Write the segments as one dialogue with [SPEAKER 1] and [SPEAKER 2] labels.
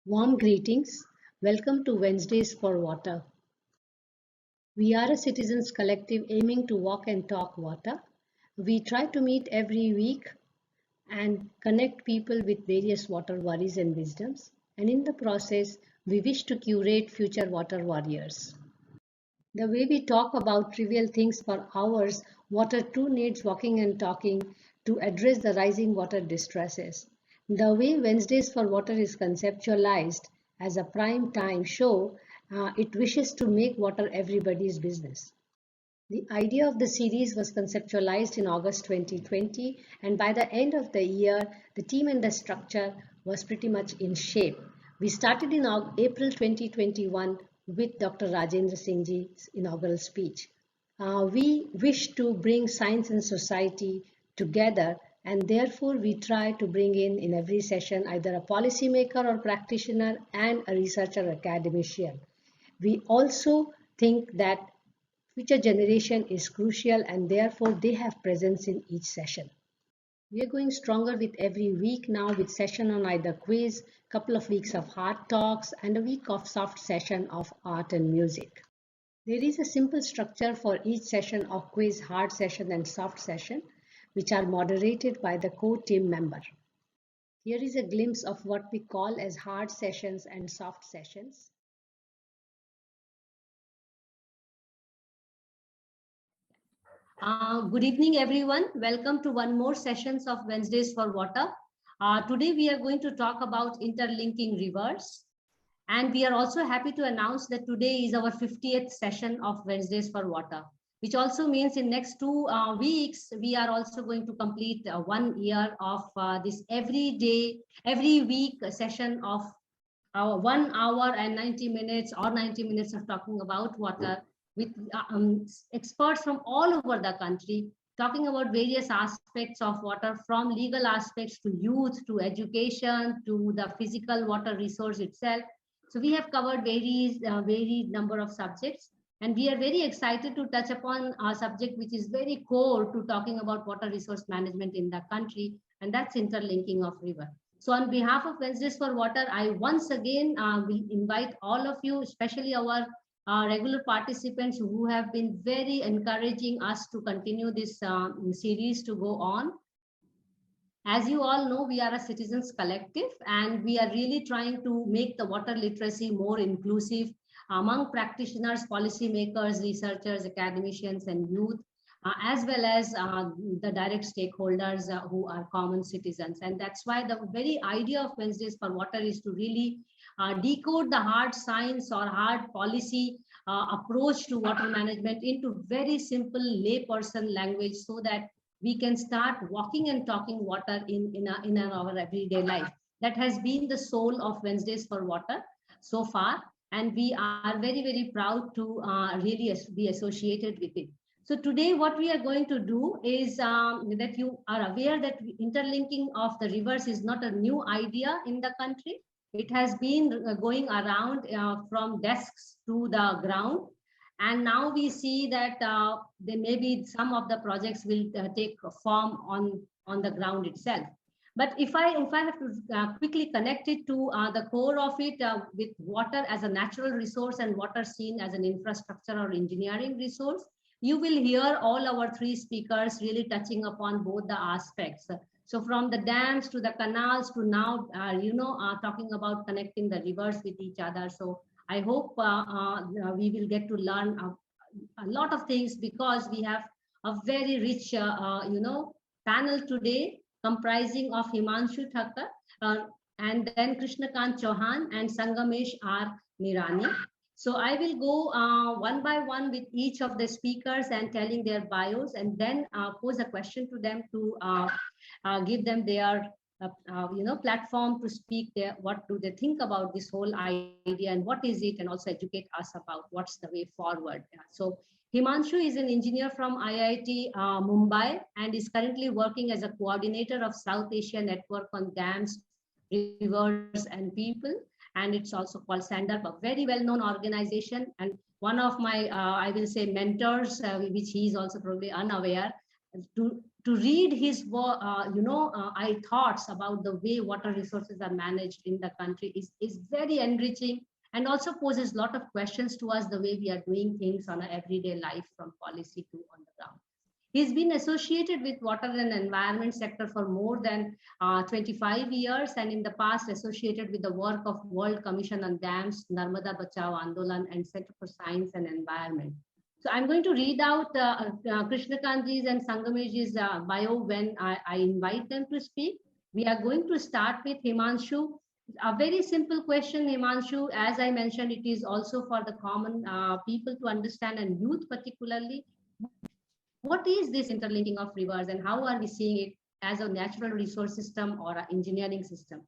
[SPEAKER 1] Warm greetings. Welcome to Wednesdays for Water. We are a citizens collective aiming to walk and talk water. We try to meet every week and connect people with various water worries and wisdoms. And in the process, we wish to curate future water warriors. The way we talk about trivial things for hours, water too needs walking and talking to address the rising water distresses. The way Wednesdays for Water is conceptualized as a prime time show, it wishes to make water everybody's business. The idea of the series was conceptualized in August 2020, and by the end of the year, the team and the structure was pretty much in shape. We started in April 2021 with Dr. Rajendra Singh's inaugural speech. We wish to bring science and society together, and therefore we try to bring in every session either a policymaker or practitioner and a researcher or academician. We also think that future generation is crucial and therefore they have presence in each session. We are going stronger with every week now with session on either quiz, couple of weeks of hard talks and a week of soft session of art and music. There is a simple structure for each session of quiz, hard session and soft session which are moderated by the core team member. Here is a glimpse of what we call as hard sessions and soft sessions. Good evening, everyone. Welcome to one more sessions of Wednesdays for Water. Today we are going to talk about interlinking rivers. And we are also happy to announce that today is our 50th session of Wednesdays for Water, which also means in next 2 weeks, we are also going to complete 1 year of this every week session of 1 hour and 90 minutes or 90 minutes of talking about water with experts from all over the country, talking about various aspects of water, from legal aspects to youth, to education, to the physical water resource itself. So we have covered varied number of subjects, and we are very excited to touch upon a subject which is very core to talking about water resource management in the country, and that's interlinking of river. So on behalf of Wednesdays for Water, I once again will invite all of you, especially our regular participants who have been very encouraging us to continue this series to go on. As you all know, we are a citizens collective and we are really trying to make the water literacy more inclusive among practitioners, policymakers, researchers, academicians, and youth, as well as the direct stakeholders who are common citizens. And that's why the very idea of Wednesdays for Water is to really decode the hard science or hard policy approach to water management into very simple layperson language so that we can start walking and talking water in our everyday life. That has been the soul of Wednesdays for Water so far, and we are very, very proud to really be associated with it. So today what we are going to do is that you are aware that interlinking of the rivers is not a new idea in the country. It has been going around from desks to the ground. And now we see that there may be some of the projects will take form on the ground itself. But if I have to quickly connect it to the core of it with water as a natural resource and water seen as an infrastructure or engineering resource, you will hear all our 3 speakers really touching upon both the aspects. So from the dams to the canals to now, talking about connecting the rivers with each other. So I hope we will get to learn a lot of things because we have a very rich, panel today comprising of Himanshu Thakkar and then Krishnakant, Chauhan and Sangamesh are Nirani. So I will go one by one with each of the speakers and telling their bios and then pose a question to them to give them their platform to speak there. What do they think about this whole idea and what is it, and also educate us about what's the way forward. So Himanshu is an engineer from IIT Mumbai and is currently working as a coordinator of South Asia Network on Dams, Rivers and People. And it's also called SANDUP, a very well-known organization. And one of my, I will say, mentors, which he is also probably unaware, to to read his thoughts about the way water resources are managed in the country is very enriching, and also poses a lot of questions to us the way we are doing things on an everyday life from policy to on the ground. He's been associated with water and environment sector for more than 25 years, and in the past associated with the work of World Commission on Dams, Narmada Bachao Andolan, and Center for Science and Environment. So I'm going to read out Krishnakantji's and Sangamesh's bio when I invite them to speak. We are going to start with Himanshu. A very simple question, Himanshu. As I mentioned, it is also for the common people to understand, and youth particularly. What is this interlinking of rivers, and how are we seeing it as a natural resource system or an engineering system?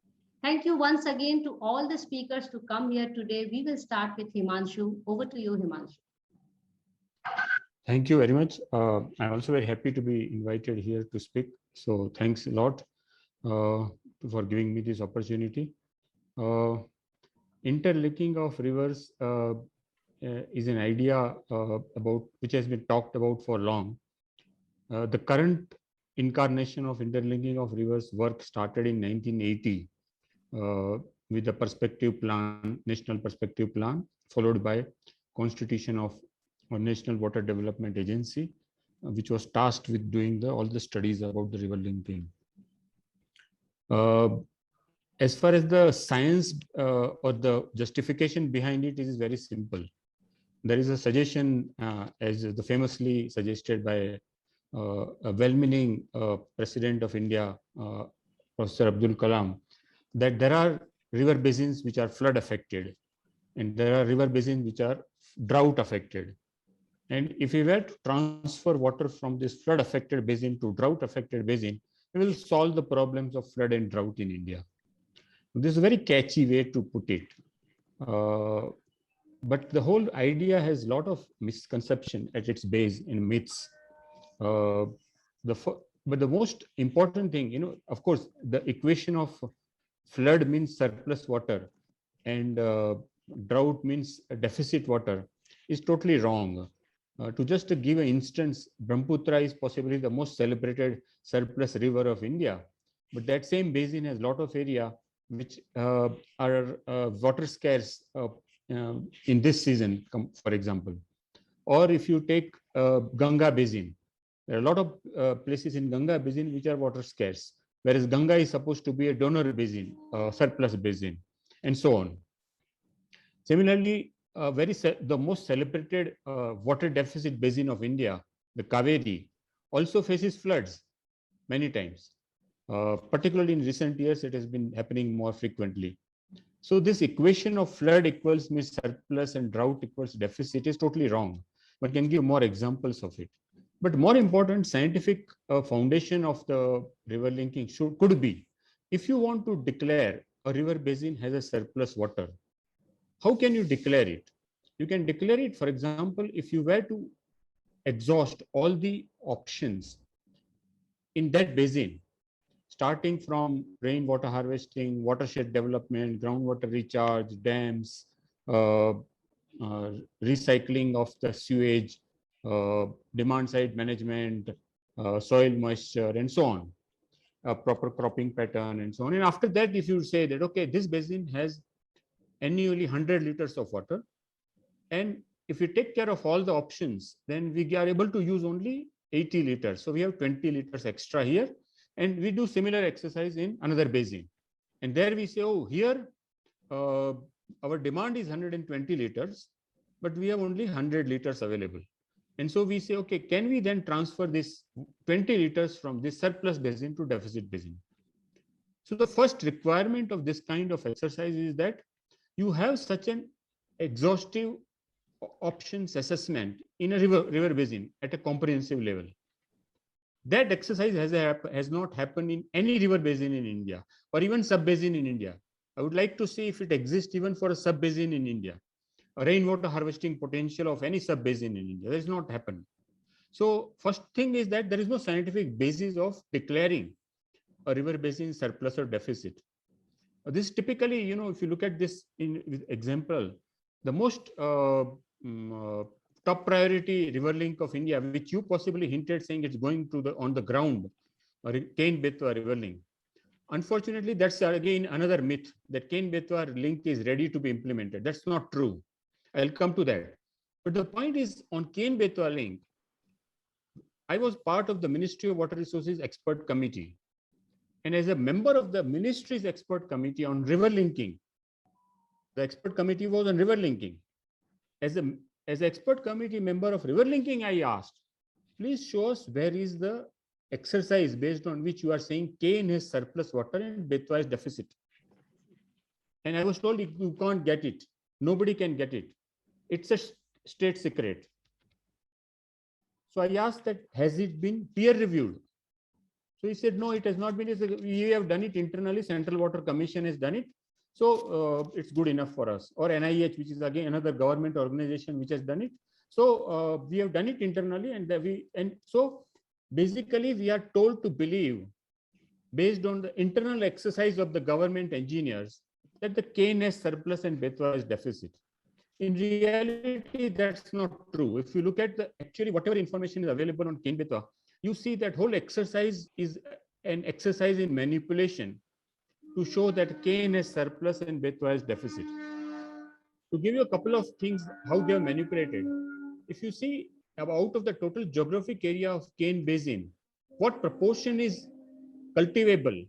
[SPEAKER 1] Thank you once again to all the speakers to come here today. We will start with Himanshu. Over to you, Himanshu.
[SPEAKER 2] Thank you very much. I'm also very happy to be invited here to speak. So thanks a lot for giving me this opportunity. Interlinking of rivers is an idea about which has been talked about for long. The current incarnation of interlinking of rivers work started in 1980 with the perspective plan, national perspective plan, followed by constitution of National Water Development Agency, which was tasked with doing all the studies about the river linking. As far as the science or the justification behind it is very simple. There is a suggestion, as the famously suggested by a well-meaning President of India, Professor Abdul Kalam, that there are river basins which are flood affected, and there are river basins which are drought affected. And if we were to transfer water from this flood affected basin to drought affected basin, we will solve the problems of flood and drought in India. This is a very catchy way to put it. But the whole idea has a lot of misconception at its base in myths. But the most important thing, of course, the equation of flood means surplus water and drought means deficit water is totally wrong. To just give an instance, Brahmaputra is possibly the most celebrated surplus river of India, but that same basin has a lot of area which are water scarce in this season, for example. Or if you take Ganga basin, there are a lot of places in Ganga basin which are water scarce, whereas Ganga is supposed to be a donor basin, surplus basin, and so on. Similarly, the most celebrated water deficit basin of India, the Cavitary, also faces floods many times. Particularly in recent years, it has been happening more frequently. So this equation of flood equals means surplus and drought equals deficit is totally wrong. But can give more examples of it. But more important, scientific foundation of the river linking could be, if you want to declare a river basin has a surplus water, how can you declare it? You can declare it, for example, if you were to exhaust all the options in that basin, starting from rainwater harvesting, watershed development, groundwater recharge, dams, recycling of the sewage, demand side management, soil moisture, and so on, proper cropping pattern, and so on. And after that, if you say that, okay, this basin has annually 100 liters of water, and if we take care of all the options, then we are able to use only 80 liters. So we have 20 liters extra here, and we do similar exercise in another basin. And there we say, oh, here our demand is 120 liters, but we have only 100 liters available. And so we say, okay, can we then transfer this 20 liters from this surplus basin to deficit basin? So the first requirement of this kind of exercise is that you have such an exhaustive options assessment in a river basin at a comprehensive level. That exercise has not happened in any river basin in India or even sub-basin in India. I would like to see if it exists even for a sub-basin in India. A rainwater harvesting potential of any sub-basin in India. That has not happened. So first thing is that there is no scientific basis of declaring a river basin surplus or deficit. This typically, if you look at this with example, the most top priority river link of India, which you possibly hinted saying it's going to the on the ground, or Ken-Betwa river link. Unfortunately, that's again another myth that Ken-Betwa link is ready to be implemented. That's not true. I'll come to that. But the point is, on Ken-Betwa link, I was part of the Ministry of Water Resources expert committee. And as a member of the ministry's expert committee on river linking, the expert committee was on river linking. As an expert committee member of river linking, I asked, please show us where is the exercise based on which you are saying Ken has surplus water and Betwa is deficit. And I was told you can't get it. Nobody can get it. It's a state secret. So I asked that, has it been peer reviewed? So he said, no, it has not been. We have done it internally. Central Water Commission has done it. So it's good enough for us. Or NIH, which is again another government organization which has done it. So we have done it internally, and so basically we are told to believe, based on the internal exercise of the government engineers, that the Ken has surplus and Betwa is deficit. In reality, that's not true. If you look at actually whatever information is available on Ken-Betwa, you see that whole exercise is an exercise in manipulation to show that Ken has surplus and Betwa is deficit. To give you a couple of things, how they are manipulated. If you see out of the total geographic area of Ken Basin, what proportion is cultivable?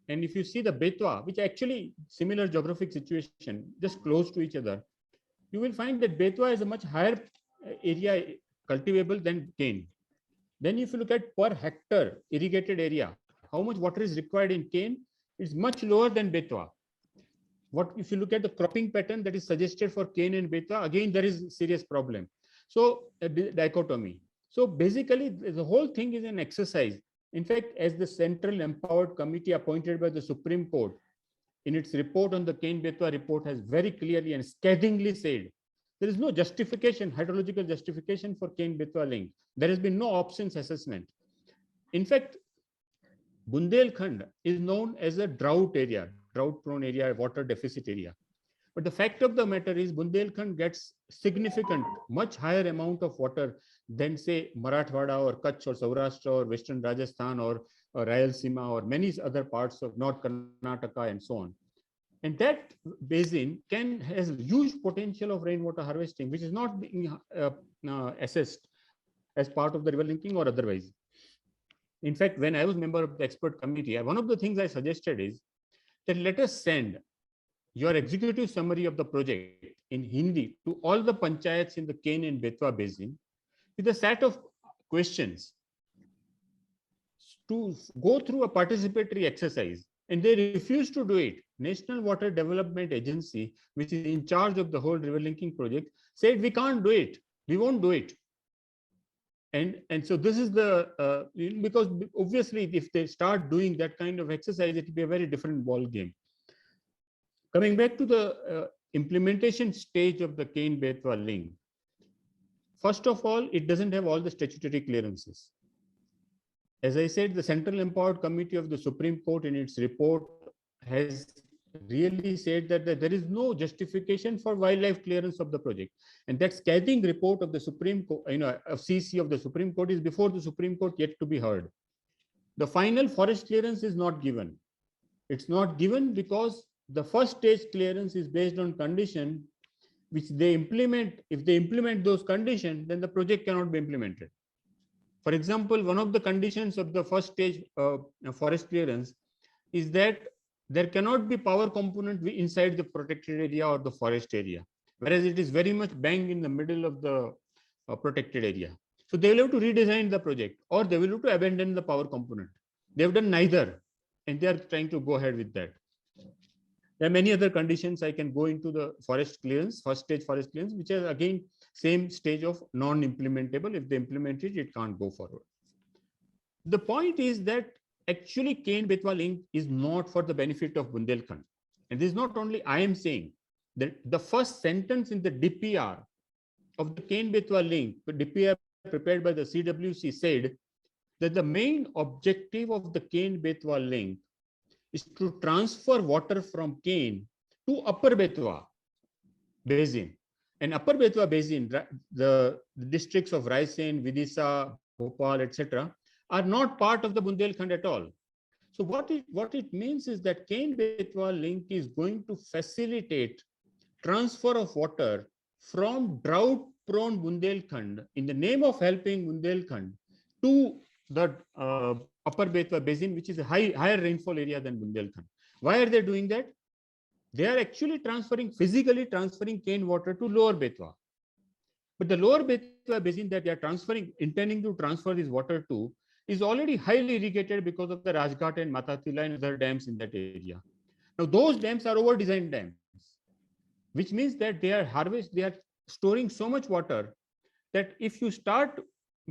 [SPEAKER 2] And if you see the Betwa, which actually similar geographic situation, just close to each other, you will find that Betwa is a much higher area cultivable than Ken. Then if you look at per hectare irrigated area, how much water is required in Ken is much lower than Betwa. What if you look at the cropping pattern that is suggested for Ken and Betwa, again there is a serious problem. So a dichotomy. So basically the whole thing is an exercise. In fact, as the Central Empowered Committee appointed by the Supreme Court, in its report on the Ken-Betwa report, has very clearly and scathingly said, there is no justification, hydrological justification for Ken-Betwa link. There has been no options assessment. In fact, Bundelkhand is known as a drought area, drought-prone area, water deficit area. But the fact of the matter is Bundelkhand gets significant, much higher amount of water than say Marathwada or Kutch or Saurashtra or Western Rajasthan or Rayalaseema or many other parts of North Karnataka and so on. And that basin has huge potential of rainwater harvesting, which is not being assessed as part of the river linking or otherwise. In fact, when I was member of the expert committee, one of the things I suggested is that let us send your executive summary of the project in Hindi to all the panchayats in the Ken and Betwa basin with a set of questions to go through a participatory exercise. And they refused to do it. National Water Development Agency, which is in charge of the whole river linking project, said we can't do it. We won't do it. And so this is the, because obviously if they start doing that kind of exercise, it will be a very different ball game. Coming back to the implementation stage of the Ken-Betwa link, first of all, it doesn't have all the statutory clearances. As I said, the Central Empowered Committee of the Supreme Court in its report has really said that there is no justification for wildlife clearance of the project. And that scathing report of the Supreme Court, of CC of the Supreme Court is before the Supreme Court yet to be heard. The final forest clearance is not given. It's not given because the first stage clearance is based on condition which they implement. If they implement those conditions, then the project cannot be implemented. For example, one of the conditions of the first stage forest clearance is that there cannot be power component inside the protected area or the forest area, whereas it is very much bang in the middle of the protected area. So they will have to redesign the project or they will have to abandon the power component. They have done neither and they are trying to go ahead with that. There are many other conditions. I can go into the forest clearance, first stage forest clearance, which is again same stage of non-implementable. If they implement it, it can't go forward. The point is that actually Ken-Betwa link is not for the benefit of Bundelkhand. And this is not only I am saying that the first sentence in the DPR of the Ken-Betwa link, the DPR prepared by the CWC said that the main objective of the Ken-Betwa link is to transfer water from Ken to Upper Betwa basin. And Upper Betwa Basin, the districts of Raisen, Vidisha, Bhopal, etc., are not part of the Bundelkhand at all. So what it means is that Ken-Betwa link is going to facilitate transfer of water from drought-prone Bundelkhand in the name of helping Bundelkhand to the Upper Betwa Basin, which is a higher rainfall area than Bundelkhand. Why are they doing that? They are actually physically transferring Ken water to Lower Betwa. But the Lower Betwa Basin that they are intending to transfer this water to, is already highly irrigated because of the Rajghat and Matatila and other dams in that area. Now, those dams are over-designed dams, which means that they are storing so much water that if you start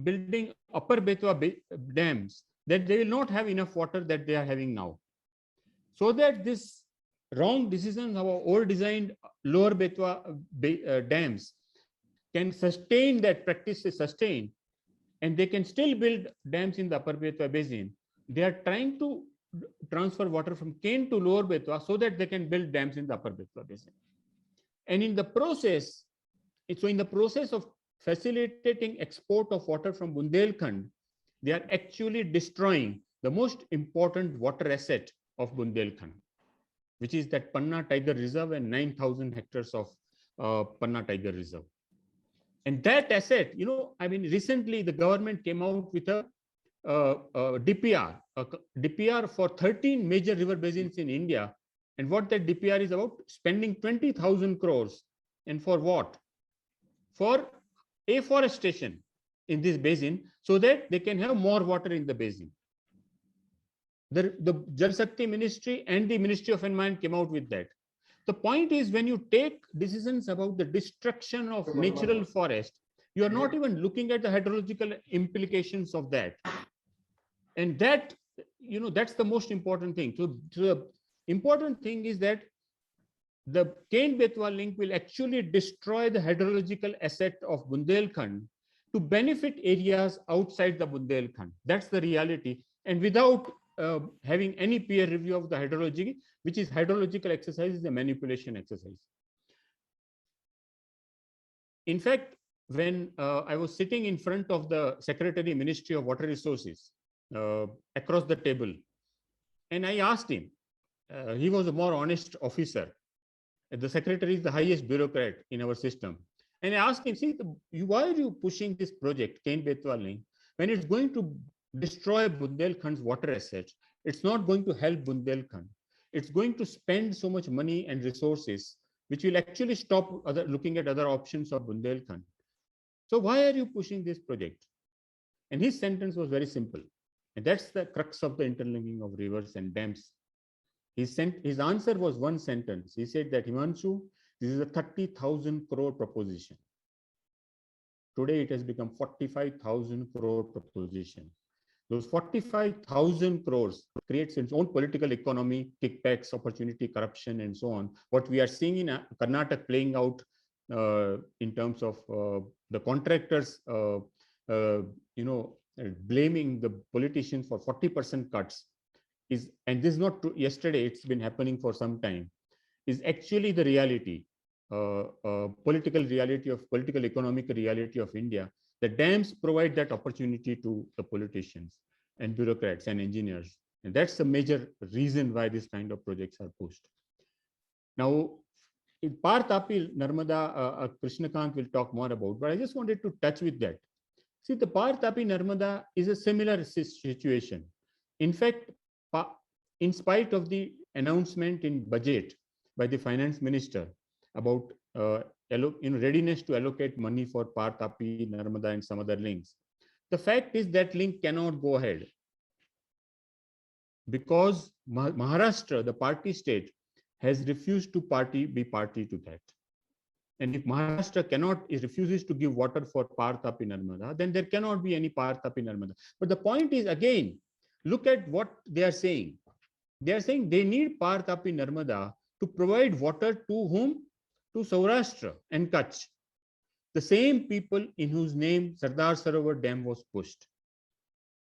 [SPEAKER 2] building Upper Betwa dams, that they will not have enough water that they are having now. So that this wrong decisions of our over-designed Lower Betwa dams can sustain that practice is sustained, and they can still build dams in the Upper Betwa Basin. They are trying to transfer water from Ken to Lower Betwa so that they can build dams in the Upper Betwa Basin. And in the process of facilitating export of water from Bundelkhand, they are actually destroying the most important water asset of Bundelkhand, which is that Panna Tiger Reserve and 9,000 hectares of Panna Tiger Reserve. And that asset, recently the government came out with a DPR for 13 major river basins in India. And what that DPR is about, spending 20,000 crores. And for what? For afforestation in this basin, so that they can have more water in the basin. The Jal Shakti Ministry and the Ministry of Environment came out with that. The point is, when you take decisions about the destruction of natural forest, you are not even looking at the hydrological implications of that. And that, that's the most important thing. So the important thing is that the Ken-Betwa link will actually destroy the hydrological asset of Bundelkhand to benefit areas outside the Bundelkhand. That's the reality. And without having any peer review of the hydrology, which is hydrological exercise, is a manipulation exercise. In fact, when I was sitting in front of the Secretary, Ministry of Water Resources, across the table, and I asked him, he was a more honest officer. The Secretary is the highest bureaucrat in our system. And I asked him, why are you pushing this project, Ken-Betwa link, when it's going to destroy Bundelkhand's water assets? It's not going to help Bundelkhand. It's going to spend so much money and resources, which will actually stop looking at other options of Bundelkhand. So why are you pushing this project? And his sentence was very simple. And that's the crux of the interlinking of rivers and dams. His answer was one sentence. He said that, Himanshu, this is a 30,000 crore proposition. Today it has become 45,000 crore proposition. Those 45,000 crores creates its own political economy, kickbacks, opportunity, corruption, and so on. What we are seeing in Karnataka playing out in terms of the contractors, blaming the politicians for 40% cuts and this is not true yesterday, it's been happening for some time, is actually the reality, political economic reality of India. The dams provide that opportunity to the politicians and bureaucrats and engineers. And that's the major reason why this kind of projects are pushed. Now, in Par Tapi Narmada, Krishnakant will talk more about, but I just wanted to touch with that. See, the Par Tapi Narmada is a similar situation. In fact, in spite of the announcement in budget by the finance minister about readiness to allocate money for Par Tapi, Narmada, and some other links, the fact is that link cannot go ahead because Maharashtra, the party state, has refused to be party to that. And if Maharashtra refuses to give water for Par Tapi Narmada, then there cannot be any Par Tapi Narmada. But the point is, again, look at what they are saying. They are saying they need Par Tapi Narmada to provide water to whom? To Saurashtra and Kutch. The same people in whose name Sardar Sarovar Dam was pushed,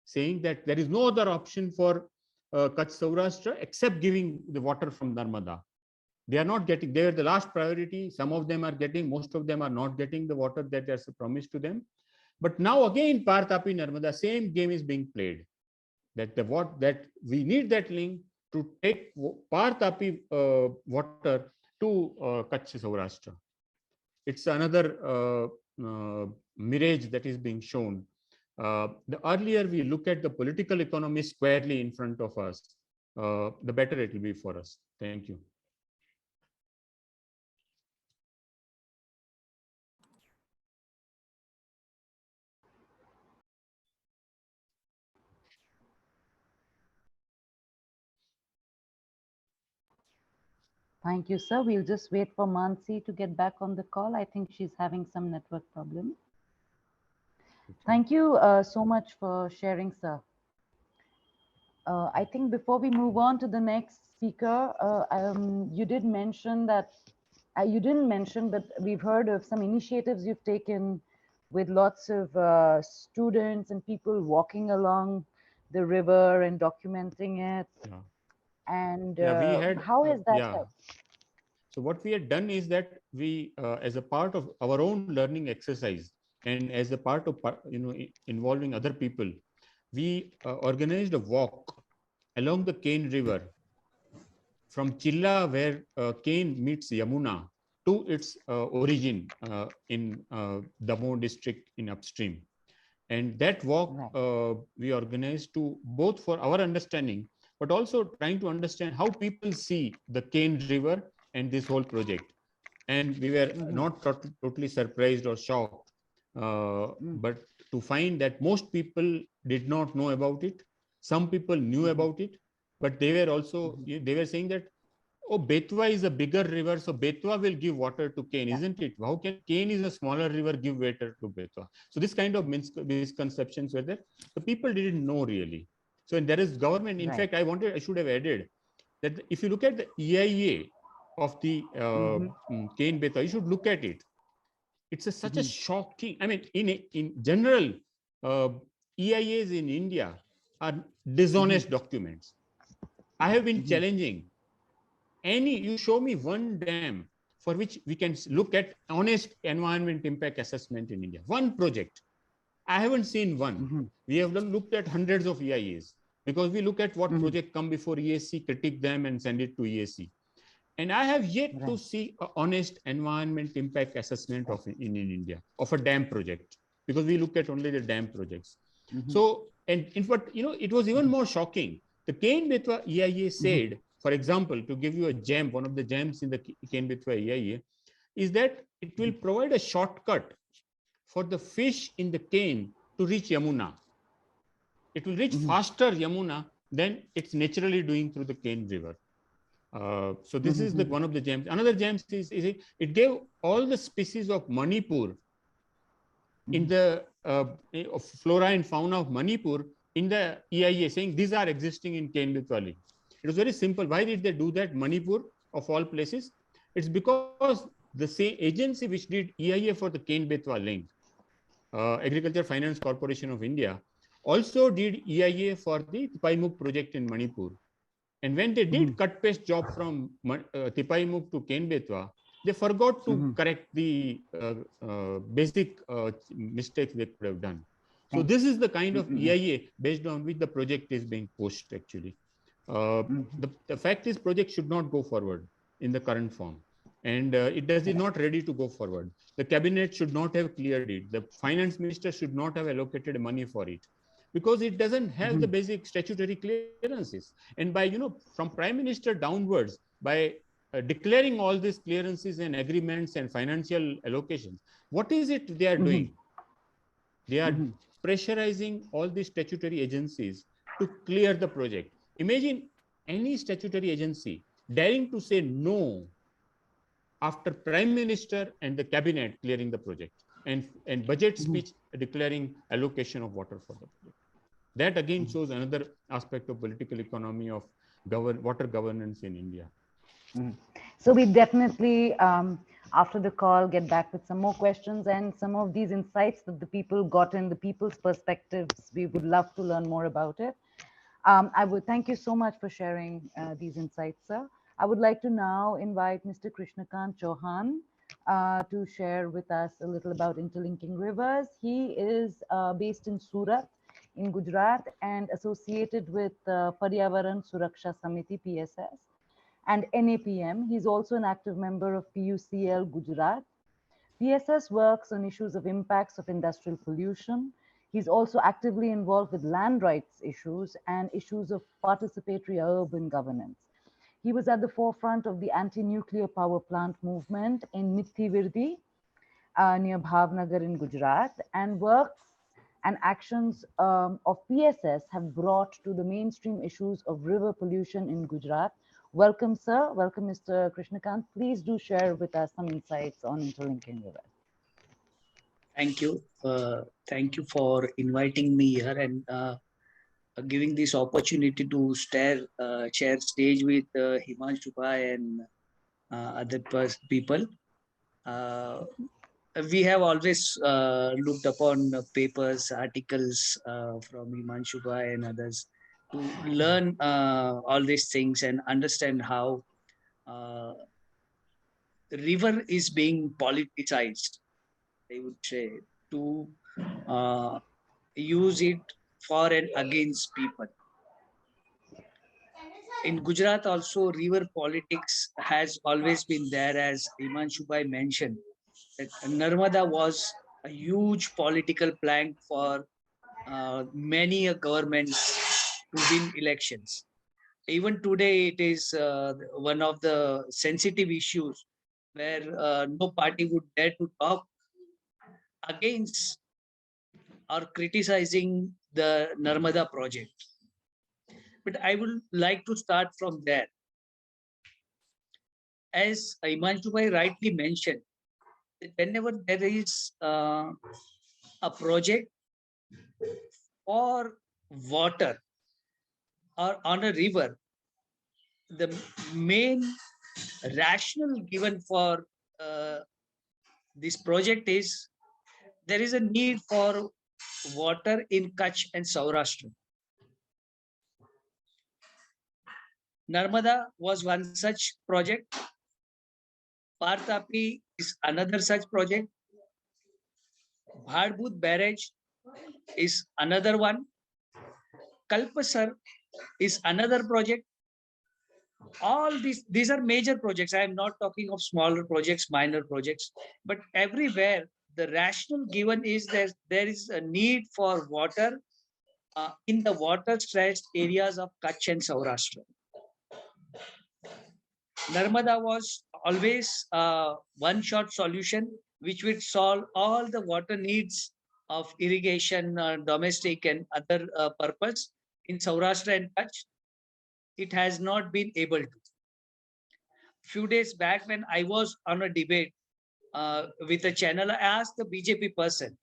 [SPEAKER 2] saying that there is no other option for Kutch Saurashtra except giving the water from Narmada. They are not getting, they are the last priority. Some of them are getting, most of them are not getting the water that is promised to them. But now again, Par Tapi Narmada, same game is being played. That we need that link to take Par Tapi water to Kutch Saurashtra. It's another mirage that is being shown. The earlier we look at the political economy squarely in front of us, the better it will be for us. Thank you.
[SPEAKER 3] Thank you, sir. We'll just wait for Mansee to get back on the call. I think she's having some network problem. Thank you so much for sharing, sir. I think before we move on to the next speaker, you did mention that, you didn't mention, but we've heard of some initiatives you've taken with lots of students and people walking along the river and documenting it.
[SPEAKER 2] Yeah.
[SPEAKER 3] And
[SPEAKER 2] we had,
[SPEAKER 3] how has that helped?
[SPEAKER 2] So what we had done is that we, as a part of our own learning exercise and as a part of, involving other people, we organized a walk along the Cane River from Chilla, where Cane meets Yamuna, to its origin in Damoh district in upstream. And that walk we organized to both for our understanding, but also trying to understand how people see the Cane River and this whole project. And we were not totally surprised or shocked, but to find that most people did not know about it. Some people knew about it, but they were also, they were saying that, oh, Betwa is a bigger river, so Betwa will give water to Cane, isn't it? How can Cane is a smaller river give water to Betwa? So this kind of misconceptions were there. The people didn't know really. So and there is government. In fact, I should have added that if you look at the EIA of the Cane Betwa, you should look at it. It's such a shocking. I mean, in general, EIAs in India are dishonest documents. I have been challenging. You show me one dam for which we can look at honest environment impact assessment in India. One project. I haven't seen one. We have looked at hundreds of EIAs because we look at what project come before EAC, critique them and send it to EAC. And I have yet to see an honest environment impact assessment of in India of a dam project, because we look at only the dam projects. So, and in fact, it was even more shocking. The Cane Betwa EIA said, for example, to give you a gem, one of the gems in the Cane Betwa EIA is that it will provide a shortcut for the fish in the cane to reach Yamuna. It will reach faster Yamuna than it's naturally doing through the Cane River. So this is one of the gems. Another gem is it gave all the species of Manipur in the flora and fauna of Manipur in the EIA, saying these are existing in Cane Betwa link. It was very simple. Why did they do that? Manipur, of all places? It's because the same agency which did EIA for the Cane Betwa link, Agriculture Finance Corporation of India, also did EIA for the Tipaimuk project in Manipur. And when they did cut paste job from Tipaimuk to Cane Betwa, they forgot to correct the basic mistakes they could have done. So this is the kind of EIA based on which the project is being pushed actually. The fact is project should not go forward in the current form, and it is not ready to go forward. The cabinet should not have cleared it. The finance minister should not have allocated money for it, because it doesn't have the basic statutory clearances. And by, from prime minister downwards, by declaring all these clearances and agreements and financial allocations, what is it they are doing? They are pressurizing all these statutory agencies to clear the project. Imagine any statutory agency daring to say no after prime minister and the cabinet clearing the project, and budget speech declaring allocation of water for the project. That again shows another aspect of political economy of water governance in India.
[SPEAKER 3] So we definitely, after the call, get back with some more questions and some of these insights that the people got in the people's perspectives. We would love to learn more about it. I would thank you so much for sharing these insights, sir. I would like to now invite Mr. Krishnakant Chauhan to share with us a little about Interlinking Rivers. He is based in Surat in Gujarat and associated with Paryavaran Suraksha Samiti, PSS, and NAPM. He's also an active member of PUCL Gujarat. PSS works on issues of impacts of industrial pollution. He's also actively involved with land rights issues and issues of participatory urban governance. He was at the forefront of the anti-nuclear power plant movement in Mithivirdi, near Bhavnagar in Gujarat, and works and actions of PSS have brought to the mainstream issues of river pollution in Gujarat. Welcome, sir. Welcome, Mr. Krishnakant. Please do share with us some insights on Interlinking Rivers.
[SPEAKER 4] Thank you. Thank you for inviting me here and giving this opportunity to share stage with Himanshu and other people. We have always looked upon papers, articles from Himanshu and others to learn all these things and understand how the river is being politicized, I would say, to use it for and against people. In Gujarat also, river politics has always been there, as Himanshu mentioned. That Narmada was a huge political plank for many governments to win elections. Even today, it is one of the sensitive issues where no party would dare to talk against or criticizing the Narmada project. But I would like to start from there. As Himanshu rightly mentioned, that whenever there is a project for water or on a river, the main rationale given for this project is there is a need for water in Kutch and Saurashtra. Narmada was one such project. Partapi is another such project. Bhadbut barrage is another one. Kalpasar is another project. All these are major projects. I am not talking of smaller projects, minor projects, but everywhere the rationale given is that there is a need for water in the water-stressed areas of Kutch and Saurashtra. Narmada was always a one-shot solution which would solve all the water needs of irrigation, domestic and other purpose in Saurashtra and Kutch. It has not been able to. Few days back when I was on a debate with a channel, I asked the BJP person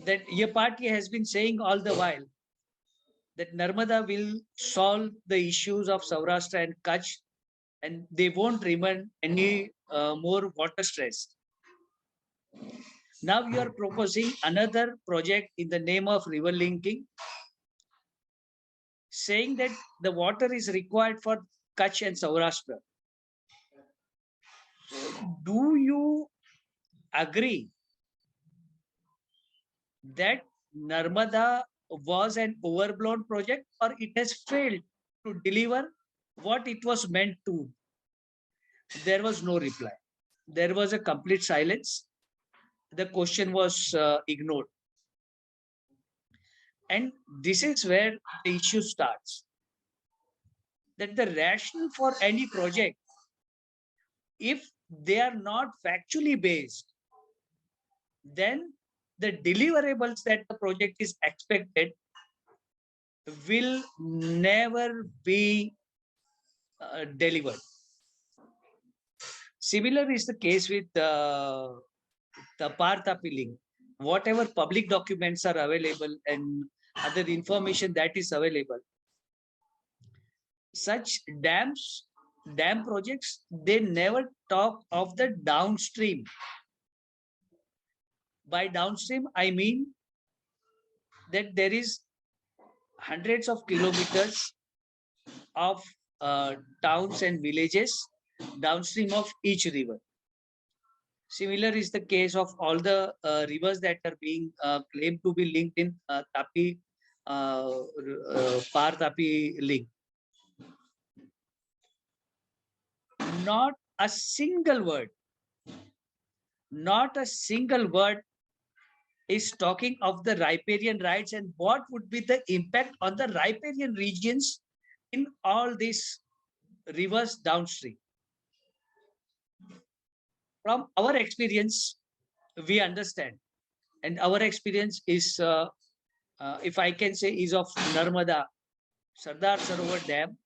[SPEAKER 4] that your party has been saying all the while that Narmada will solve the issues of Saurashtra and Kutch and they won't remain any more water stressed. Now you are proposing another project in the name of river linking, saying that the water is required for Kutch and Saurashtra. Do you agree that Narmada was an overblown project or it has failed to deliver what it was meant to? There was no reply. There was a complete silence. The question was ignored. And this is where the issue starts. That the rationale for any project, if they are not factually based, then the deliverables that the project is expected will never be delivered. Similar is the case with the Partapi link. Whatever public documents are available and other information that is available, such dam projects, they never talk of the downstream. By downstream, I mean that there is hundreds of kilometers of towns and villages downstream of each river. Similar is the case of all the rivers that are being claimed to be linked in Tapi, Par Tapi link. Not a single word is talking of the riparian rights and what would be the impact on the riparian regions in all these rivers downstream. From our experience, we understand, and our experience is, if I can say, is of Narmada, Sardar Sarovar Dam.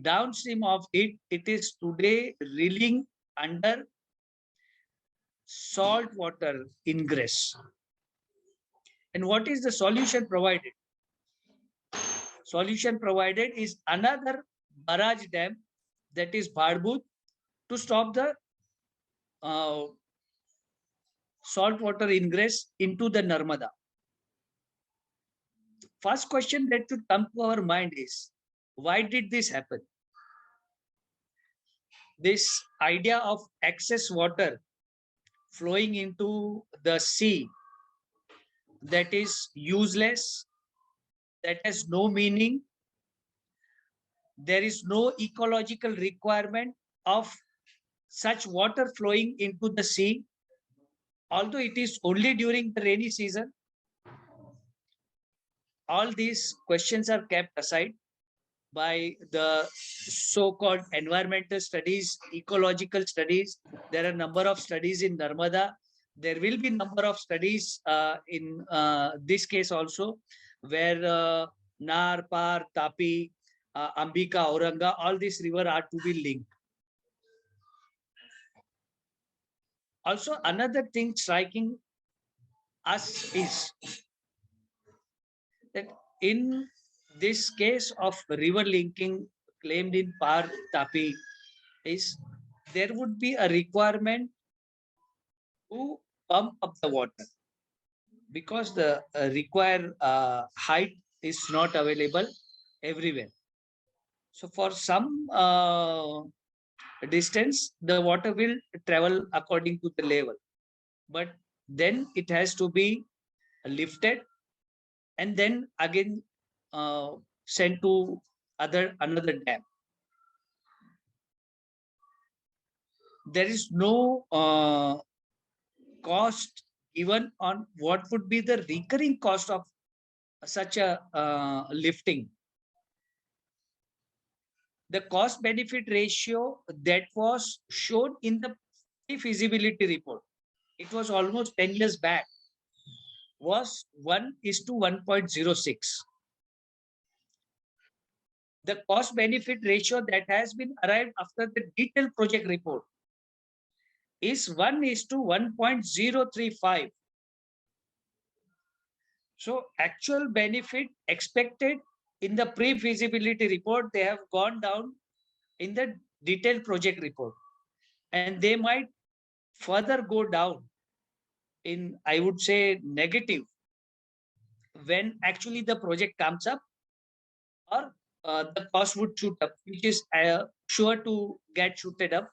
[SPEAKER 4] Downstream of it, it is today reeling under salt water ingress. And what is the solution provided? Solution provided is another barrage dam, that is Bharbut, to stop the salt water ingress into the Narmada. First question that should come to our mind is, why did this happen? This idea of excess water flowing into the sea, that is useless, that has no meaning. There is no ecological requirement of such water flowing into the sea, although it is only during the rainy season. All these questions are kept aside by the so-called environmental studies, ecological studies. There are a number of studies in Narmada. There will be number of studies in this case also, where Nar, Par, Tapi, Ambika, Auranga, all these rivers are to be linked. Also, another thing striking us is that in this case of river linking claimed in Par Tapi, is there would be a requirement to pump up the water because the required height is not available everywhere. So for some distance, the water will travel according to the level, but then it has to be lifted and then again sent to another dam. There is no cost given on what would be the recurring cost of such a lifting. The cost benefit ratio that was shown in the feasibility report, it was almost 10 years back, was 1:1.06. The cost benefit ratio that has been arrived after the detailed project report is 1:1.035. So actual benefit expected in the pre-feasibility report, they have gone down in the detailed project report, and they might further go down in, I would say, negative when actually the project comes up, or the cost would shoot up, which is sure to get shooted up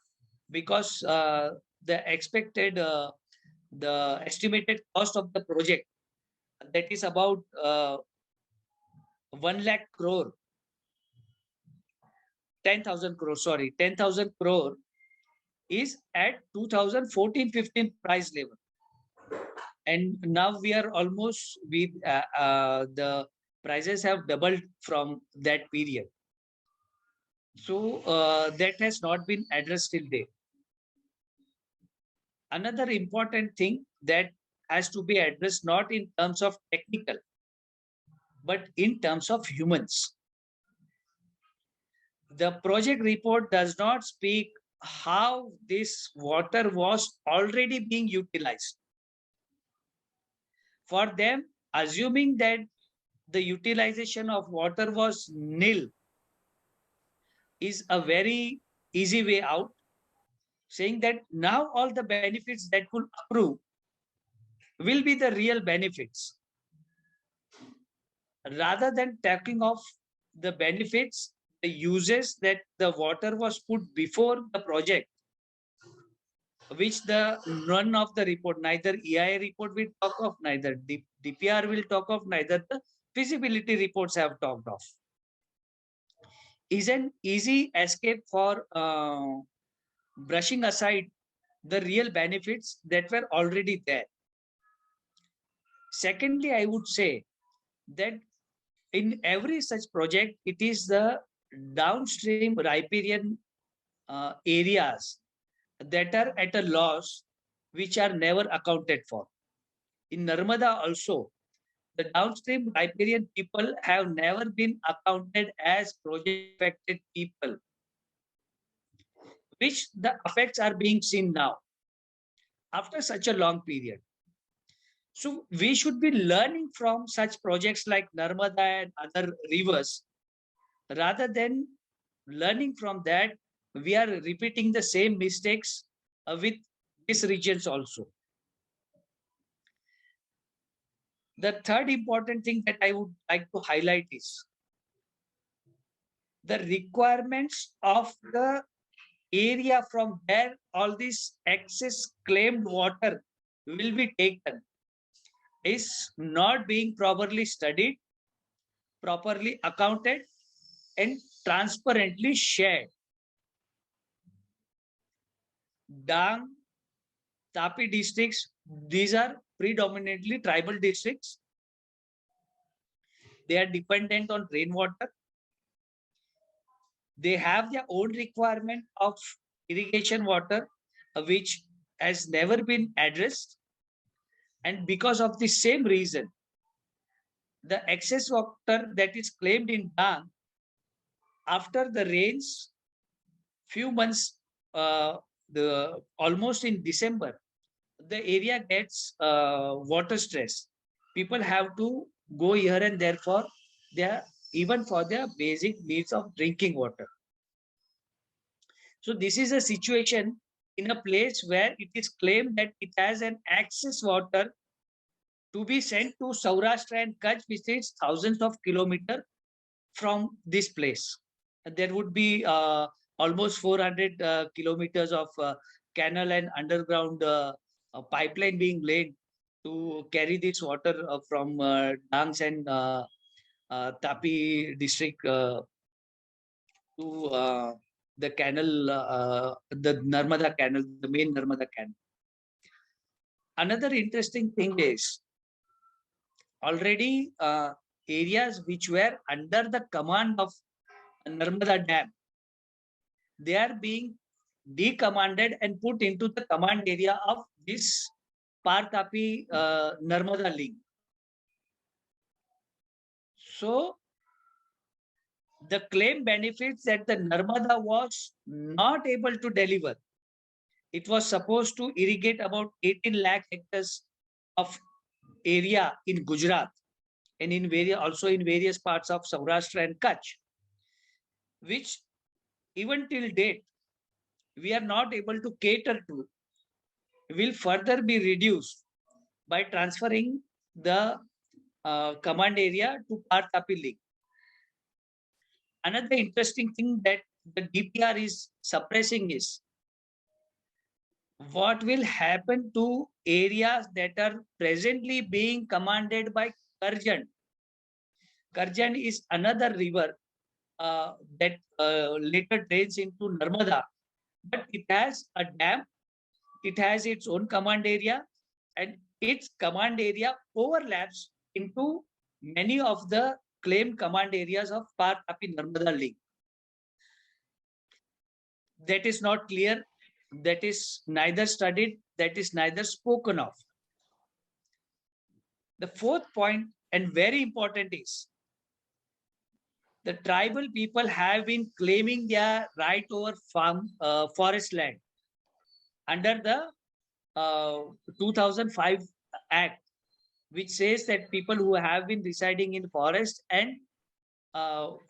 [SPEAKER 4] because the expected, the estimated cost of the project, that is about 1 lakh crore, 10,000 crore, sorry, 10,000 crore is at 2014-15 price level. And now we are almost with the prices have doubled from that period. So that has not been addressed till date. Another important thing that has to be addressed, not in terms of technical, but in terms of humans. The project report does not speak how this water was already being utilized. For them, assuming that the utilization of water was nil is a very easy way out, saying that now all the benefits that will accrue will be the real benefits. Rather than talking of the benefits, the uses that the water was put before the project, which the none of the report, neither EIA report will talk of, neither DPR will talk of, neither the feasibility reports have talked of, is an easy escape for brushing aside the real benefits that were already there. Secondly, I would say that in every such project, it is the downstream riparian areas that are at a loss, which are never accounted for. In Narmada also, the downstream riparian people have never been accounted as project affected people, which the effects are being seen now after such a long period. So we should be learning from such projects like Narmada and other rivers. Rather than learning from that, we are repeating the same mistakes with these regions also. The third important thing that I would like to highlight is the requirements of the area from where all this excess claimed water will be taken is not being properly studied, properly accounted, and transparently shared. Dang, Tapi districts, these are predominantly tribal districts. They are dependent on rainwater. They have their own requirement of irrigation water, which has never been addressed. And because of the same reason, the excess water that is claimed in Dang, after the rains, few months, almost in December, the area gets water stress. People have to go here and there for even for their basic needs of drinking water. So this is a situation in a place where it is claimed that it has an access water to be sent to Saurashtra and Kutch, which is thousands of kilometers from this place. There would be almost 400 kilometers of canal and underground pipeline being laid to carry this water from Dangs and Tapi district to the canal, the Narmada canal, the main Narmada canal. Another interesting thing is already areas which were under the command of Narmada Dam, they are being decommanded and put into the command area of this Par-Tapi Narmada link. So the claim benefits that the Narmada was not able to deliver. It was supposed to irrigate about 18 lakh hectares of area in Gujarat and also in various parts of Saurashtra and Kutch, which even till date we are not able to cater to, will further be reduced by transferring the command area to Par-Tapi link. Another interesting thing that the DPR is suppressing is what will happen to areas that are presently being commanded by Karjan. Karjan is another river that later drains into Narmada, but it has a dam, it has its own command area, and its command area overlaps into many of the claimed command areas of Par-Tapi Narmada link. That is not clear, that is neither studied, that is neither spoken of. The fourth point, and very important, is the tribal people have been claiming their right over forest land under the 2005 Act, which says that people who have been residing in forest and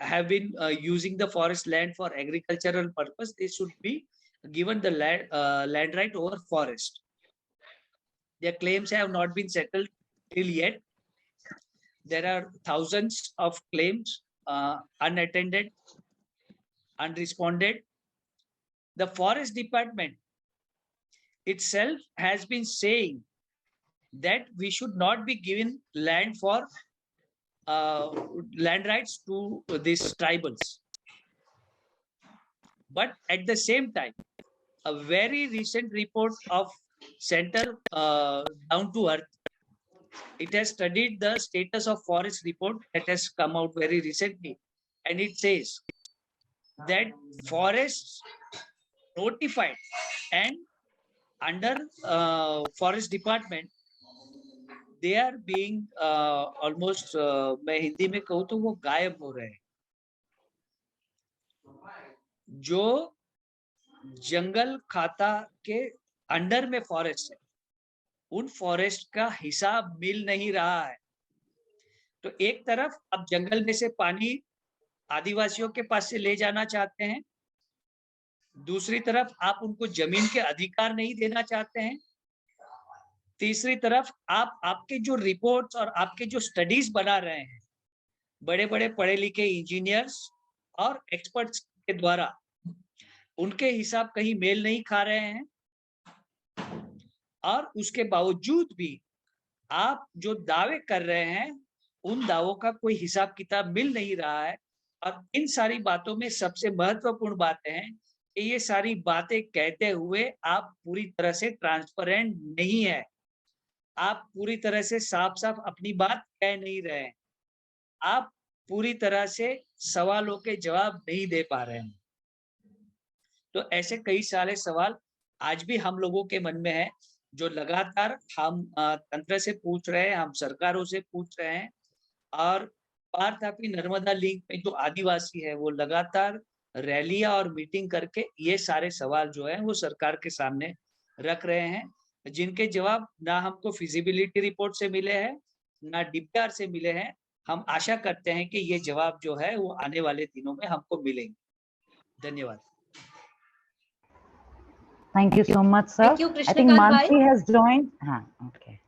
[SPEAKER 4] have been using the forest land for agricultural purpose, they should be given the land right over forest. Their claims have not been settled till yet. There are thousands of claims unattended, unresponded. The forest department itself has been saying that we should not be given land for land rights to these tribals. But at the same time, a very recent report of Center Down to Earth, it has studied the status of forest report that has come out very recently, and it says that forests notified and under forest department, they are being almost मैं हिंदी में कहूँ तो वो गायब हो रहे हैं. जो जंगल खाता के अंडर में फॉरेस्ट है, उन फॉरेस्ट का हिसाब मिल नहीं रहा है. तो एक तरफ अब जंगल में से पानी आदिवासियों के पास से ले जाना चाहते हैं, दूसरी तरफ आप उनको जमीन के अधिकार नहीं देना चाहते हैं, तीसरी तरफ आप आपके जो रिपोर्ट्स और आपके जो स्टडीज बना रहे हैं बड़े बड़े पढ़े लिखे इंजीनियर्स और एक्सपर्ट्स के द्वारा, उनके हिसाब कहीं मेल नहीं खा रहे हैं. और उसके बावजूद भी आप जो दावे कर रहे हैं उन दावों का कोई हिसाब किताब मिल नहीं रहा है. और इन सारी बातों में सबसे महत्वपूर्ण बातें हैं कि ये सारी बातें कहते हुए आप पूरी तरह से ट्रांसपेरेंट नहीं है, आप पूरी तरह से साफ साफ अपनी बात कह नहीं रहे हैं, आप पूरी तरह से सवालों के जवाब नहीं दे पा रहे हैं. तो ऐसे कई सारे सवाल आज भी हम लोगों के मन में है, जो लगातार हम तंत्र से पूछ रहे हैं, हम सरकारों से पूछ रहे हैं. और पार तापी नर्मदा लिंक में जो आदिवासी है वो लगातार रैलियां और मीटिंग करके ये सारे सवाल जो है वो सरकार के सामने रख रहे हैं, जिनके जवाब ना हमको फिजिबिलिटी रिपोर्ट से मिले हैं ना डीपीआर से मिले हैं. हम आशा करते हैं कि ये जवाब जो है वो आने वाले दिनों में हमको मिलेंगे. धन्यवाद.
[SPEAKER 3] Thank you so much, sir.
[SPEAKER 1] Thank you,
[SPEAKER 3] I think
[SPEAKER 1] Krishnakant bhai.
[SPEAKER 3] Mansee has joined. Okay.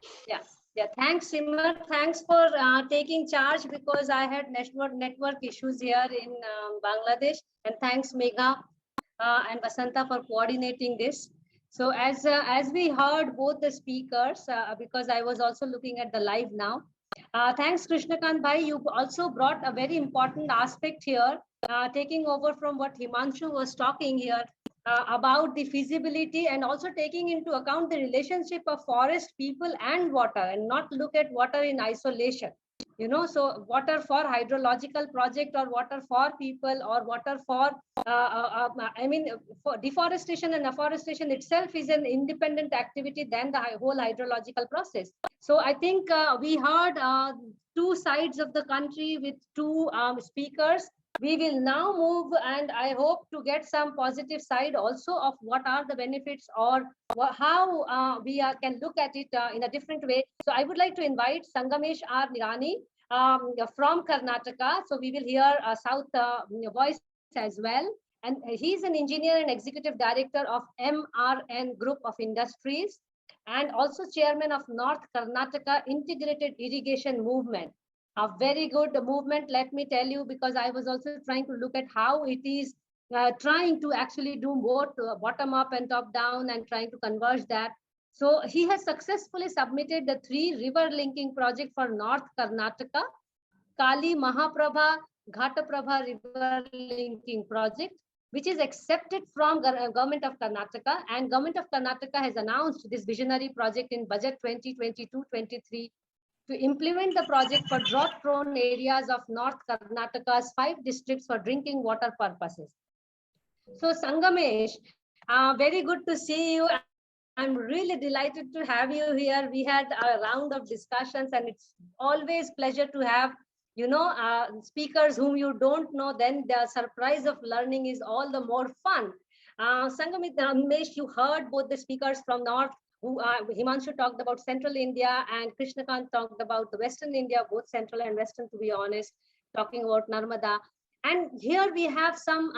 [SPEAKER 1] Yeah, thanks, Simar. Thanks for taking charge, because I had network issues here in Bangladesh, and thanks Megha and Vasanta for coordinating this. So as we heard both the speakers, because I was also looking at the live now. Thanks, Krishnakant bhai. You also brought a very important aspect here, taking over from what Himanshu was talking here. About the feasibility and also taking into account the relationship of forest, people and water, and not look at water in isolation. So water for hydrological project, or water for people, or water for, for deforestation and afforestation itself is an independent activity than the whole hydrological process. So I think we heard two sides of the country with two speakers. We will now move, and I hope to get some positive side also of what are the benefits, or how we can look at it in a different way. So I would like to invite Sangamesh R. Nirani from Karnataka. So we will hear a South voice as well. And he's an engineer and executive director of MRN Group of Industries, and also chairman of North Karnataka Integrated Irrigation Movement. A very good movement, let me tell you, because I was also trying to look at how it is trying to actually do both bottom up and top down, and trying to converge that. So he has successfully submitted the 3 river linking project for North Karnataka, Kali Mahaprabha Ghataprabha river linking project, which is accepted from government of Karnataka, and government of Karnataka has announced this visionary project in budget 2022-23 to implement the project for drought-prone areas of North Karnataka's 5 districts for drinking water purposes. So Sangamesh, very good to see you. I'm really delighted to have you here. We had a round of discussions, and it's always pleasure to have, speakers whom you don't know. Then the surprise of learning is all the more fun. Sangamesh, you heard both the speakers from North. Himanshu talked about Central India, and Krishnakant talked about the Western India, both Central and Western, to be honest, talking about Narmada. And here we have some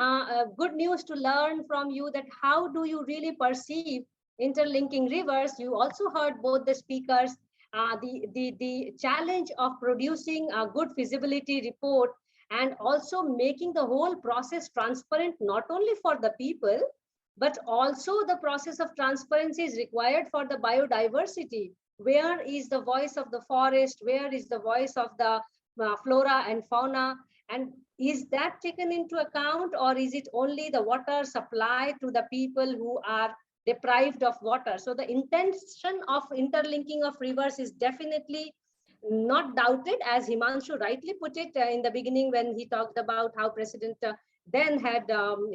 [SPEAKER 1] good news to learn from you, that how do you really perceive interlinking rivers? You also heard both the speakers, the challenge of producing a good feasibility report and also making the whole process transparent, not only for the people, but also the process of transparency is required for the biodiversity. Where is the voice of the forest? Where is the voice of the flora and fauna? And is that taken into account, or is it only the water supply to the people who are deprived of water? So the intention of interlinking of rivers is definitely not doubted, as Himanshu rightly put it in the beginning when he talked about how President then had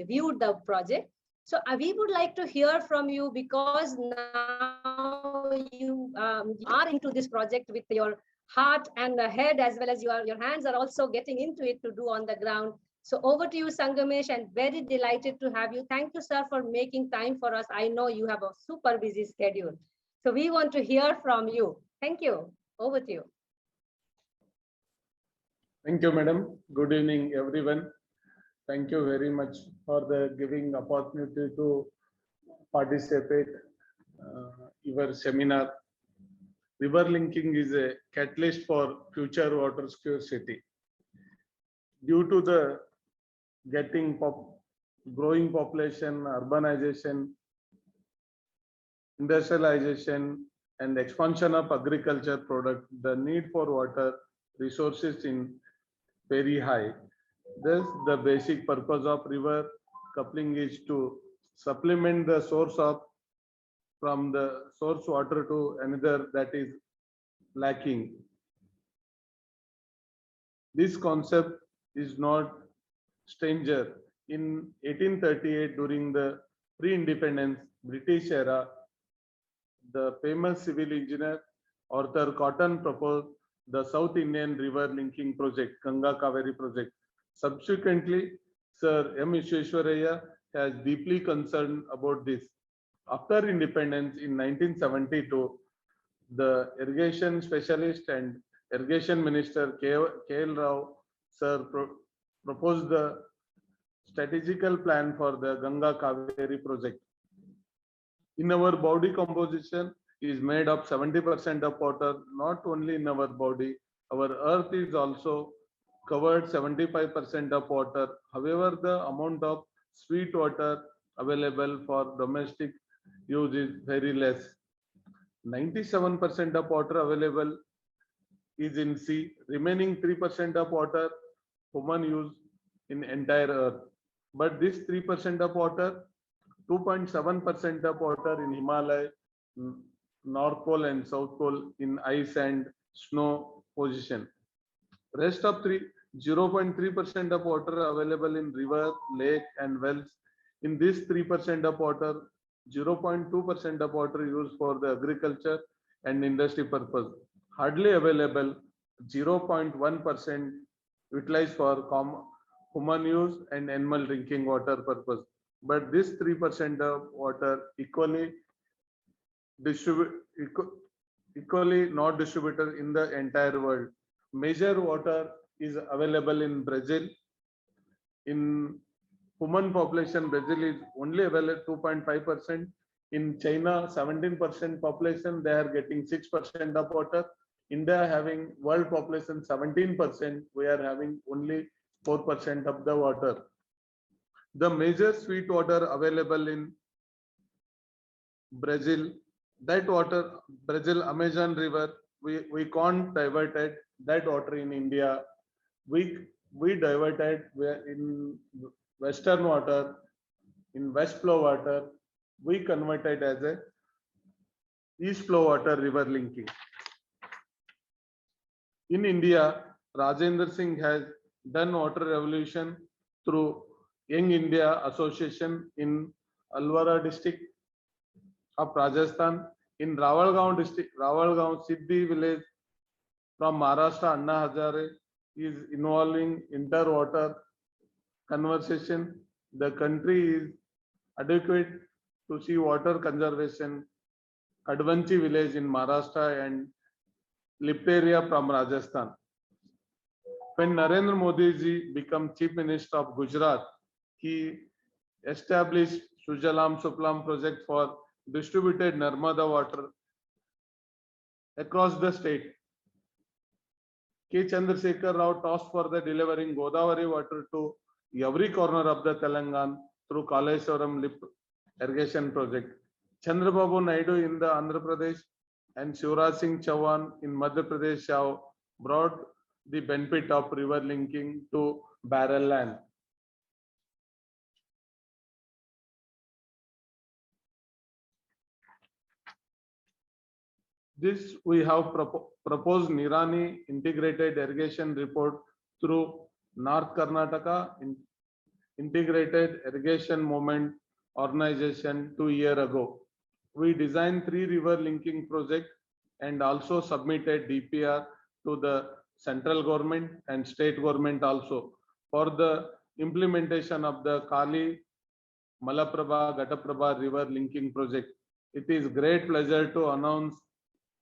[SPEAKER 1] viewed the project. So we would like to hear from you, because now you are into this project with your heart and head, as well as your hands are also getting into it to do on the ground. So over to you, Sangamesh, and very delighted to have you. Thank you, sir, for making time for us. I know you have a super busy schedule. So we want to hear from you. Thank you. Over to you.
[SPEAKER 5] Thank you, madam. Good evening, everyone. Thank you very much for the giving opportunity to participate your seminar. River linking is a catalyst for future water scarcity. Due to the growing population, urbanization, industrialization, and expansion of agriculture product, the need for water resources is very high. Thus, the basic purpose of river coupling is to supplement the source from the source water to another that is lacking. This concept is not stranger. In 1838, during the pre-independence British era, the famous civil engineer Arthur Cotton proposed the South Indian River Linking Project, Ganga Cavitary project. Subsequently, Sir M. Vishwesvaraya has deeply concerned about this. After independence in 1972, the irrigation specialist and irrigation minister K.L. Rao sir proposed the strategical plan for the Ganga Cavitary project. In our body composition is made of 70% of water. Not only in our body, our earth is also covered 75% of water. However, the amount of sweet water available for domestic use is very less. 97% of water available is in sea. Remaining 3% of water human use in entire earth. But this 3% of water, 2.7% of water in Himalaya, North Pole and South Pole in ice and snow position. Rest of 0.3% of water available in river, lake and wells. In this 3% of water, 0.2% of water used for the agriculture and industry purpose. Hardly available, 0.1% utilized for human use and animal drinking water purpose. But this 3% of water equally not distributed in the entire world. Major water is available in Brazil. In human population, Brazil is only available 2.5%. In China, 17% population, they are getting 6% of water. India having world population 17%, we are having only 4% of the water. The major sweet water available in Brazil, that water, Brazil Amazon River, we can't divert it, that water in India. We diverted in western water, in west flow water, we converted as a east flow water river linking. In India, Rajendra Singh has done water revolution through Young India Association in Alwara district of Rajasthan. In Rawalgaon district, Rawalgaon Siddhi village from Maharashtra, Anna Hazare is involving inter-water conversation. The country is adequate to see water conservation. Kadvanchi village in Maharashtra and Lipteria from Rajasthan. When Narendra Modi ji became Chief Minister of Gujarat, he established Sujalam Suplam project for distributed Narmada water across the state. K. Chandrasekhar Rao tasked for the delivering Godavari water to every corner of the Telangana through Kaleshwaram Lip Irrigation Project. Chandrababu Naidu in the Andhra Pradesh and Shivraj Singh Chauhan in Madhya Pradesh have brought the benefit of river linking to barrel land. This we have proposed Nirani integrated irrigation report through North Karnataka integrated irrigation movement organization 2 years ago. We designed 3 river linking projects and also submitted DPR to the central government and state government also for the implementation of the Kali, Malaprabha, Ghataprabha river linking project. It is great pleasure to announce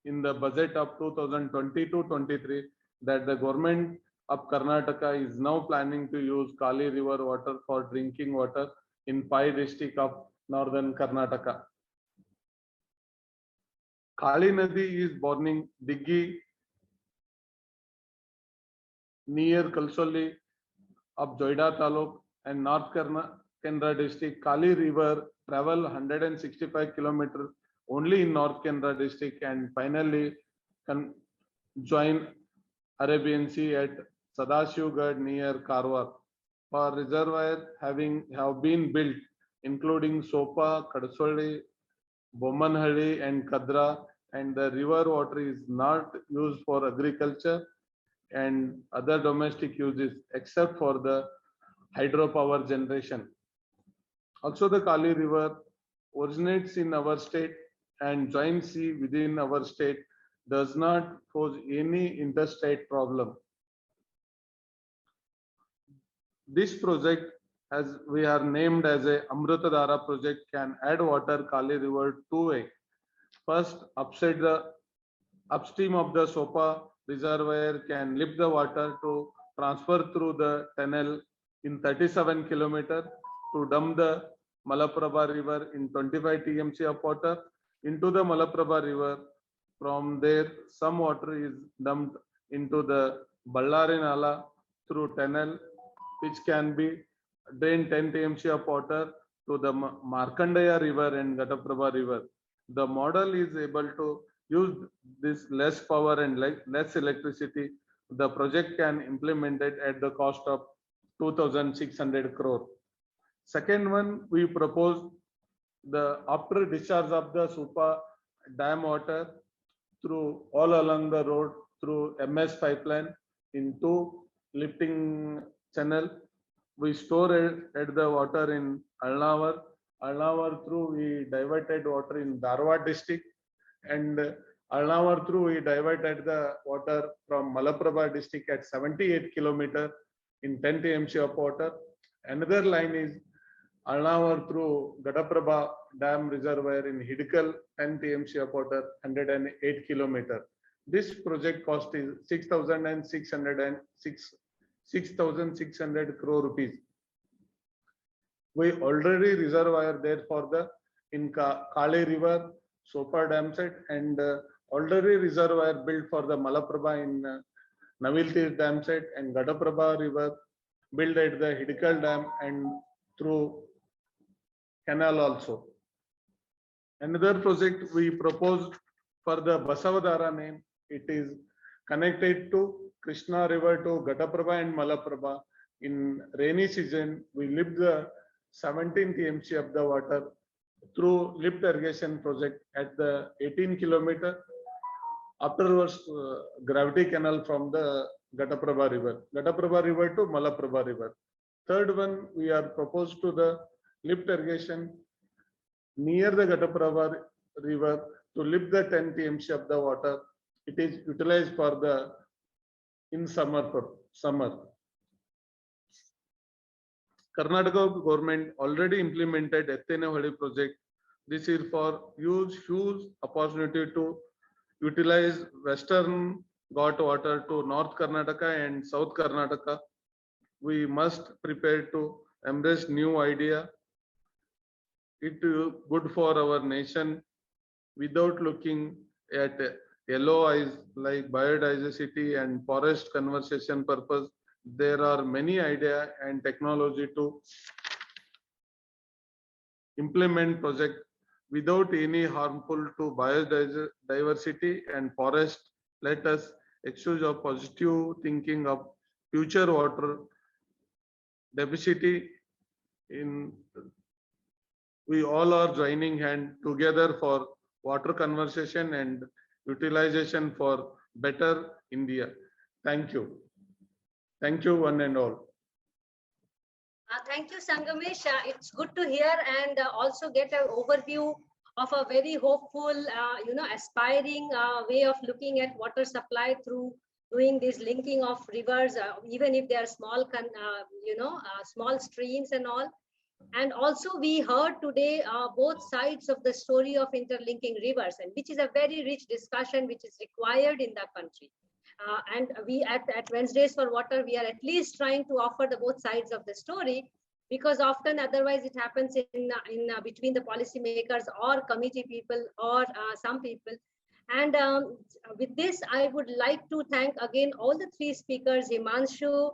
[SPEAKER 5] in the budget of 2022-23 that the government of Karnataka is now planning to use Kali river water for drinking water in 5 districts of northern Karnataka. Kali Nadi is burning Diggi near Kalsoli of Joida Taluk and North Kannada district. Kali river travel 165 kilometers only in North Kannada district and finally can join Arabian Sea at Sadashivgarh near Karwar. For reservoir have been built including Sopa, Kadasoli, Bommanhalli and Kadra, and the river water is not used for agriculture and other domestic uses except for the hydropower generation. Also the Kali river originates in our state and joint sea within our state, does not pose any interstate problem. This project, as we are named as a Amrutadhara project, can add water Kali river 2 ways. First, upstream of the Sopa reservoir can lift the water to transfer through the tunnel in 37 kilometers to dump the Malaprabha river in 25 TMC of water into the Malaprabha river. From there, some water is dumped into the Ballari Nala through tunnel, which can be drained 10 TMC of water to the Markandeya river and Ghataprabha river. The model is able to use this less power and less electricity. The project can implement it at the cost of 2,600 crore. Second one, we propose the after discharge of the Supa dam water through all along the road through MS pipeline into lifting channel. We store it at the water in Alnavar. Alnavar through we diverted water in Dharwad district, and Alnavar through we diverted the water from Malaprabha district at 78 kilometers in 10 TMC of water. Another line is Alnavar through Ghataprabha Dam Reservoir in Hidkal 10 TMC of water, 108 kilometers. This project cost is 6,600 crore rupees. We already reservoir there for the in Kali River, Sopa dam set, and already reservoir built for the Malaprabha in Naviltir dam set, and Ghataprabha River built at the Hidkal dam and through Canal also. Another project we proposed for the Basavadhara name, it is connected to Krishna River to Ghataprabha and Malaprabha. In rainy season, we lift the 17 TMC of the water through lift irrigation project at the 18 kilometer. Afterwards, gravity canal from the Ghataprabha River to Malaprabha River. Third one, we are proposed to the lift irrigation near the Ghataprabha River to lift the 10 TMC of the water. It is utilized for the in summer. Karnataka government already implemented Ethenavali project. This is for huge opportunity to utilize Western Ghat water to North Karnataka and South Karnataka. We must prepare to embrace new idea. It is good for our nation without looking at LOIs like biodiversity and forest conservation purpose. There are many idea and technology to implement project without any harmful to biodiversity and forest. Let us exchange of positive thinking of future water deficit in. We all are joining hand together for water conservation and utilization for better India. Thank you. Thank you one and all.
[SPEAKER 1] Thank you, Sangamesh. It's good to hear and also get an overview of a very hopeful, aspiring way of looking at water supply through doing this linking of rivers, even if they are small, small streams and all. And also we heard today both sides of the story of interlinking rivers, and which is a very rich discussion which is required in the country. And we at Wednesdays for Water, we are at least trying to offer the both sides of the story, because often otherwise it happens in between the policymakers or committee people or some people. And with this, I would like to thank again all the three speakers, Himanshu,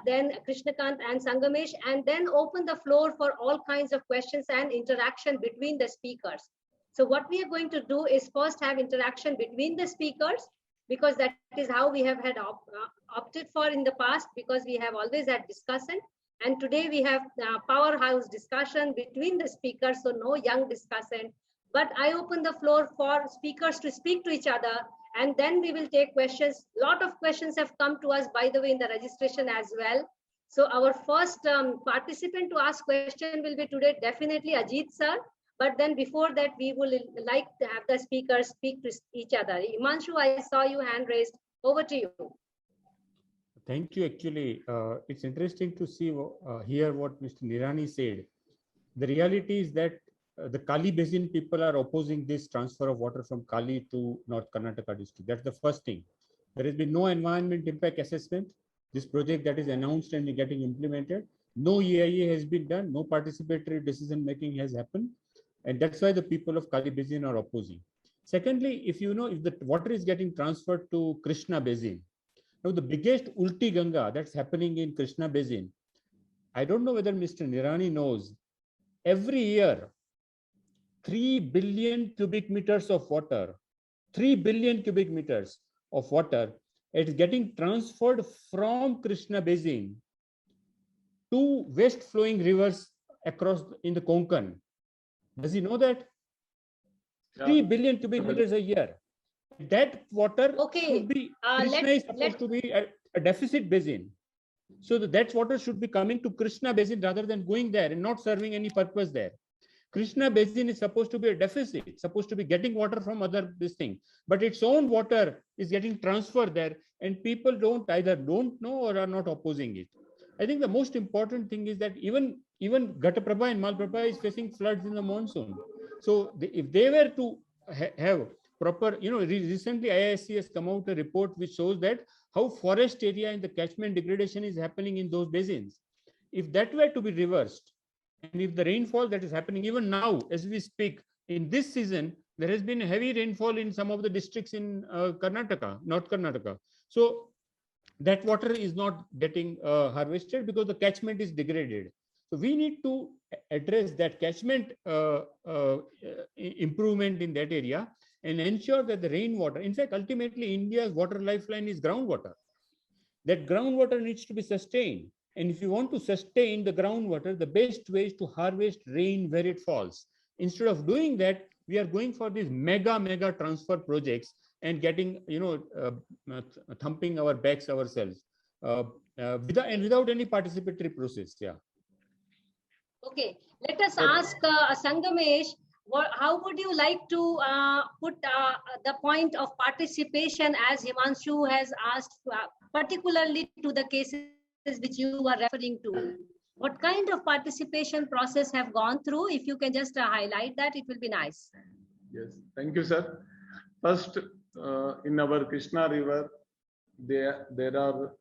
[SPEAKER 1] then Krishnakant and Sangamesh, and then open the floor for all kinds of questions and interaction between the speakers. So what we are going to do is first have interaction between the speakers, because that is how we have had opted for in the past, because we have always had discussion. And today we have powerhouse discussion between the speakers, so no young discussion. But I open the floor for speakers to speak to each other, and then we will take questions. A lot of questions have come to us, by the way, in the registration as well. So our first participant to ask question will be today definitely Ajit sir. But then before that, we will like to have the speakers speak to each other. Himanshu, I saw you hand raised. Over to you.
[SPEAKER 2] Thank you. Actually, it's interesting to see hear what Mr. Nirani said. The reality is that the Kali Basin people are opposing this transfer of water from Kali to North Karnataka district. That's the first thing. There has been no environment impact assessment. This project that is announced and getting implemented, no EIA has been done, no participatory decision making has happened. And that's why the people of Kali Basin are opposing. Secondly, if the water is getting transferred to Krishna Basin, now the biggest Ulti Ganga that's happening in Krishna Basin, I don't know whether Mr. Nirani knows, every year, 3 billion cubic meters of water, 3 billion cubic meters of water, it's getting transferred from Krishna Basin to west flowing rivers across in the Konkan. Does he know that? Yeah. 3 billion cubic meters a year. That water should be, Krishna is supposed to be a deficit basin. So that water should be coming to Krishna Basin rather than going there and not serving any purpose there. Krishna Basin is supposed to be a deficit, supposed to be getting water from other this thing, but its own water is getting transferred there, and people either don't know or are not opposing it. I think the most important thing is that even Ghataprabha and Malprabha is facing floods in the monsoon. So if they were to have proper, recently IISc has come out a report which shows that how forest area in the catchment degradation is happening in those basins. If that were to be reversed, and if the rainfall that is happening even now as we speak in this season, there has been heavy rainfall in some of the districts in Karnataka, North Karnataka. So that water is not getting harvested because the catchment is degraded. So we need to address that catchment improvement in that area and ensure that the rainwater, in fact, ultimately India's water lifeline is groundwater. That groundwater needs to be sustained. And if you want to sustain the groundwater, the best way is to harvest rain where it falls. Instead of doing that, we are going for these mega transfer projects and getting, thumping our backs ourselves without any participatory process. Yeah.
[SPEAKER 1] Okay, let us ask Sangamesh, how would you like to put the point of participation, as Himanshu has asked, particularly to the cases which you are referring to? What kind of participation process have gone through? If you can just highlight that, it will be nice.
[SPEAKER 5] Yes, thank you, sir. First, in our Krishna River, there are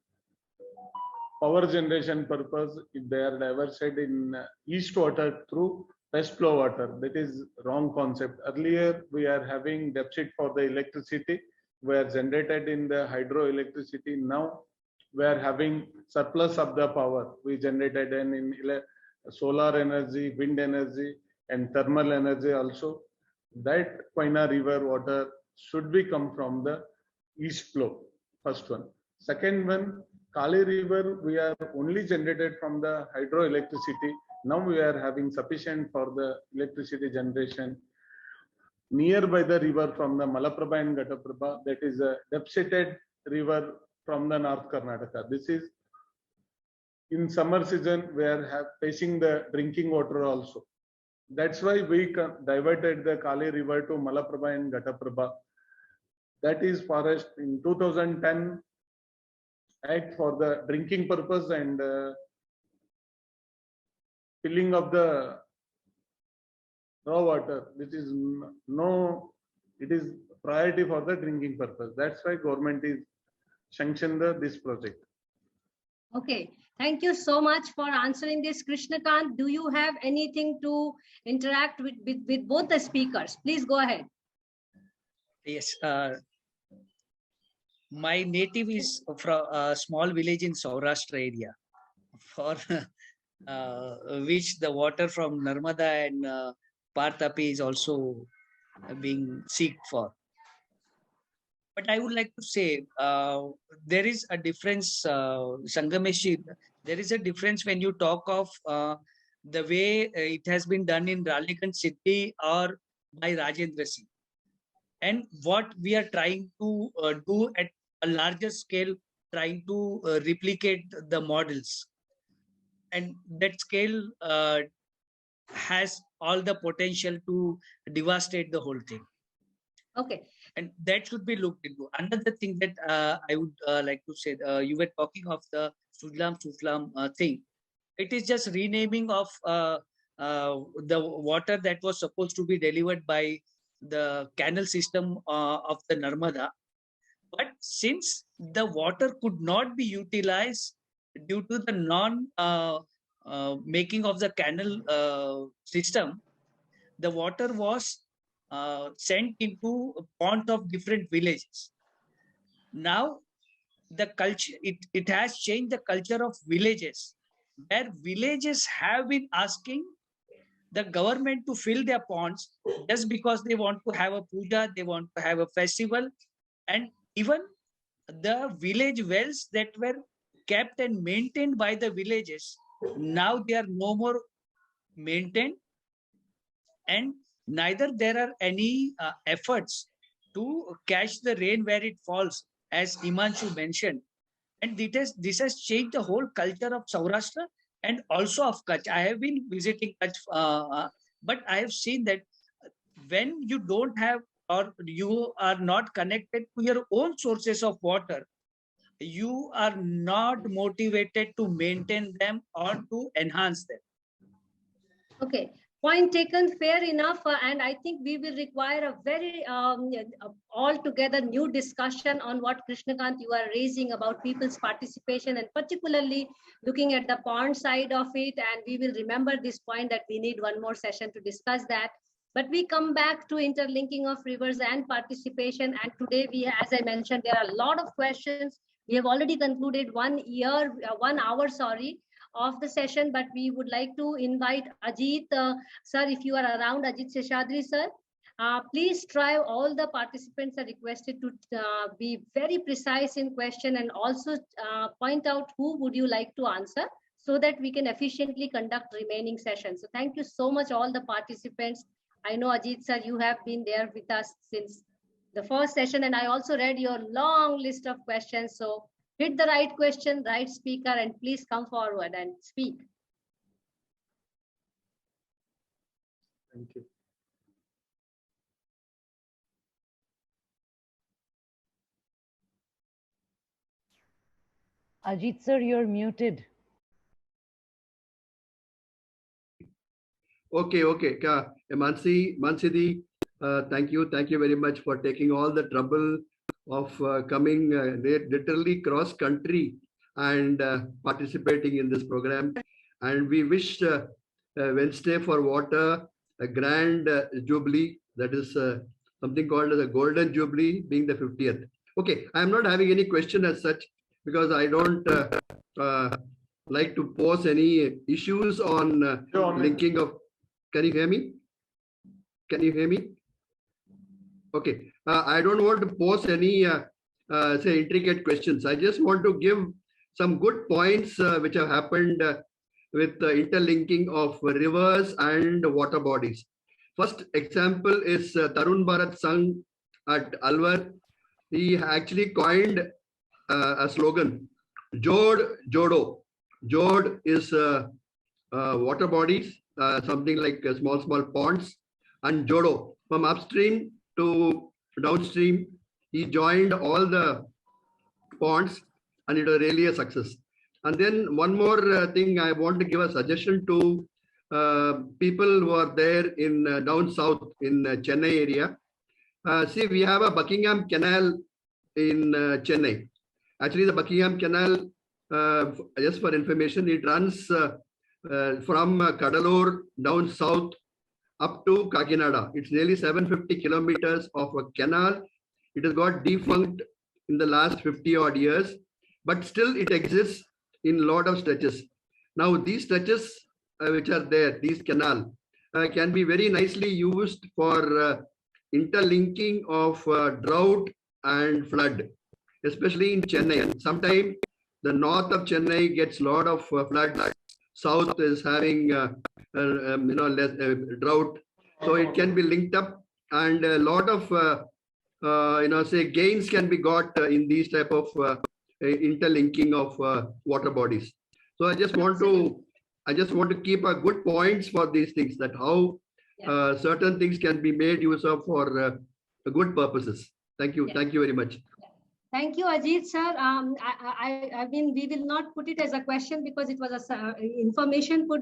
[SPEAKER 5] power generation purpose. If they are diverted in east water through best flow water. That is wrong concept. Earlier, we are having deficit for the electricity. We are generated in the hydroelectricity. Now, we are having surplus of the power. We generated in solar energy, wind energy, and thermal energy also. That Koyna River water should be come from the east flow. First one. Second one, Kali River, we are only generated from the hydroelectricity. Now we are having sufficient for the electricity generation nearby the river from the Malaprabha and Ghataprabha. That is a deficited river from the North Karnataka. This is in summer season we are facing the drinking water also. That's why we diverted the Kali River to Malaprabha and Ghataprabha. That is forest in 2010 act for the drinking purpose and filling of the raw water, which is it is priority for the drinking purpose. That's why government is sanctioned this project.
[SPEAKER 1] Okay, thank you so much for answering this. Krishnakant, do you have anything to interact with both the speakers? Please go ahead.
[SPEAKER 4] Yes, my native is from a small village in Saurashtra area, for which the water from Narmada and Partapi is also being sought for. But I would like to say there is a difference, Sangamesh, there is a difference when you talk of the way it has been done in Raleigh City or by Rajendra Singh, and what we are trying to do at a larger scale, trying to replicate the models. And that scale has all the potential to devastate the whole thing.
[SPEAKER 1] Okay.
[SPEAKER 4] And that should be looked into. Another thing that I would like to say, you were talking of the Sudlam Suflam thing. It is just renaming of the water that was supposed to be delivered by the canal system of the Narmada. But since the water could not be utilized due to the making of the canal system, the water was sent into ponds of different villages. Now, the culture, it has changed the culture of villages, where villages have been asking the government to fill their ponds just because they want to have a puja, they want to have a festival, and even the village wells that were kept and maintained by the villages, now they are no more maintained, and neither there are any efforts to catch the rain where it falls, as Himanshu mentioned. And this has changed the whole culture of Saurashtra and also of Kutch. I have been visiting Kutch, but I have seen that when you don't have or you are not connected to your own sources of water, you are not motivated to maintain them or to enhance them.
[SPEAKER 1] Okay, point taken, fair enough. And I think we will require a very altogether new discussion on what Krishnakant you are raising about people's participation, and particularly looking at the pond side of it. And we will remember this point that we need one more session to discuss that. But we come back to interlinking of rivers and participation. And today we, as I mentioned, there are a lot of questions. We have already concluded 1 hour, sorry, of the session, but we would like to invite Ajit, sir, if you are around, Ajit Seshadri, sir. Please try, all the participants are requested to be very precise in question, and also point out who would you like to answer, so that we can efficiently conduct remaining sessions. So thank you so much, all the participants. I know, Ajit sir, you have been there with us since the first session, and I also read your long list of questions. So hit the right question, right speaker, and please come forward and speak.
[SPEAKER 5] Thank you.
[SPEAKER 3] Ajit sir, you're muted.
[SPEAKER 6] Okay. Mansee, thank you very much for taking all the trouble of coming literally cross country and participating in this program. And we wish Wednesday for water, a grand jubilee, that is something called as a golden jubilee, being the 50th. Okay, I am not having any question as such because I don't like to pose any issues on linking of. Can you hear me? Can you hear me? Okay, I don't want to pose any say intricate questions. I just want to give some good points which have happened with the interlinking of rivers and water bodies. First example is Tarun Bharat Sangh at Alwar. He actually coined a slogan, Jod Jodo. Jod is water bodies, something like small ponds, and Jodo, from upstream to downstream. He joined all the ponds and it was really a success. And then one more thing I want to give a suggestion to people who are there in down south in Chennai area. See, we have a Buckingham Canal in Chennai. Actually, the Buckingham Canal, just for information, it runs from Kadalur down south up to Kakinada. It's nearly 750 kilometers of a canal. It has got defunct in the last 50 odd years, but still it exists in a lot of stretches. Now, these stretches which are there, these canal, can be very nicely used for interlinking of drought and flood, especially in Chennai. Sometimes the north of Chennai gets a lot of flood. South is having less drought, so it can be linked up, and a lot of say gains can be got in these type of interlinking of water bodies. So I just want to keep a good points for these things, that how certain things can be made use of for good purposes. Thank you. Thank you very much.
[SPEAKER 1] Thank you, Ajit sir. I mean, we will not put it as a question because it was information put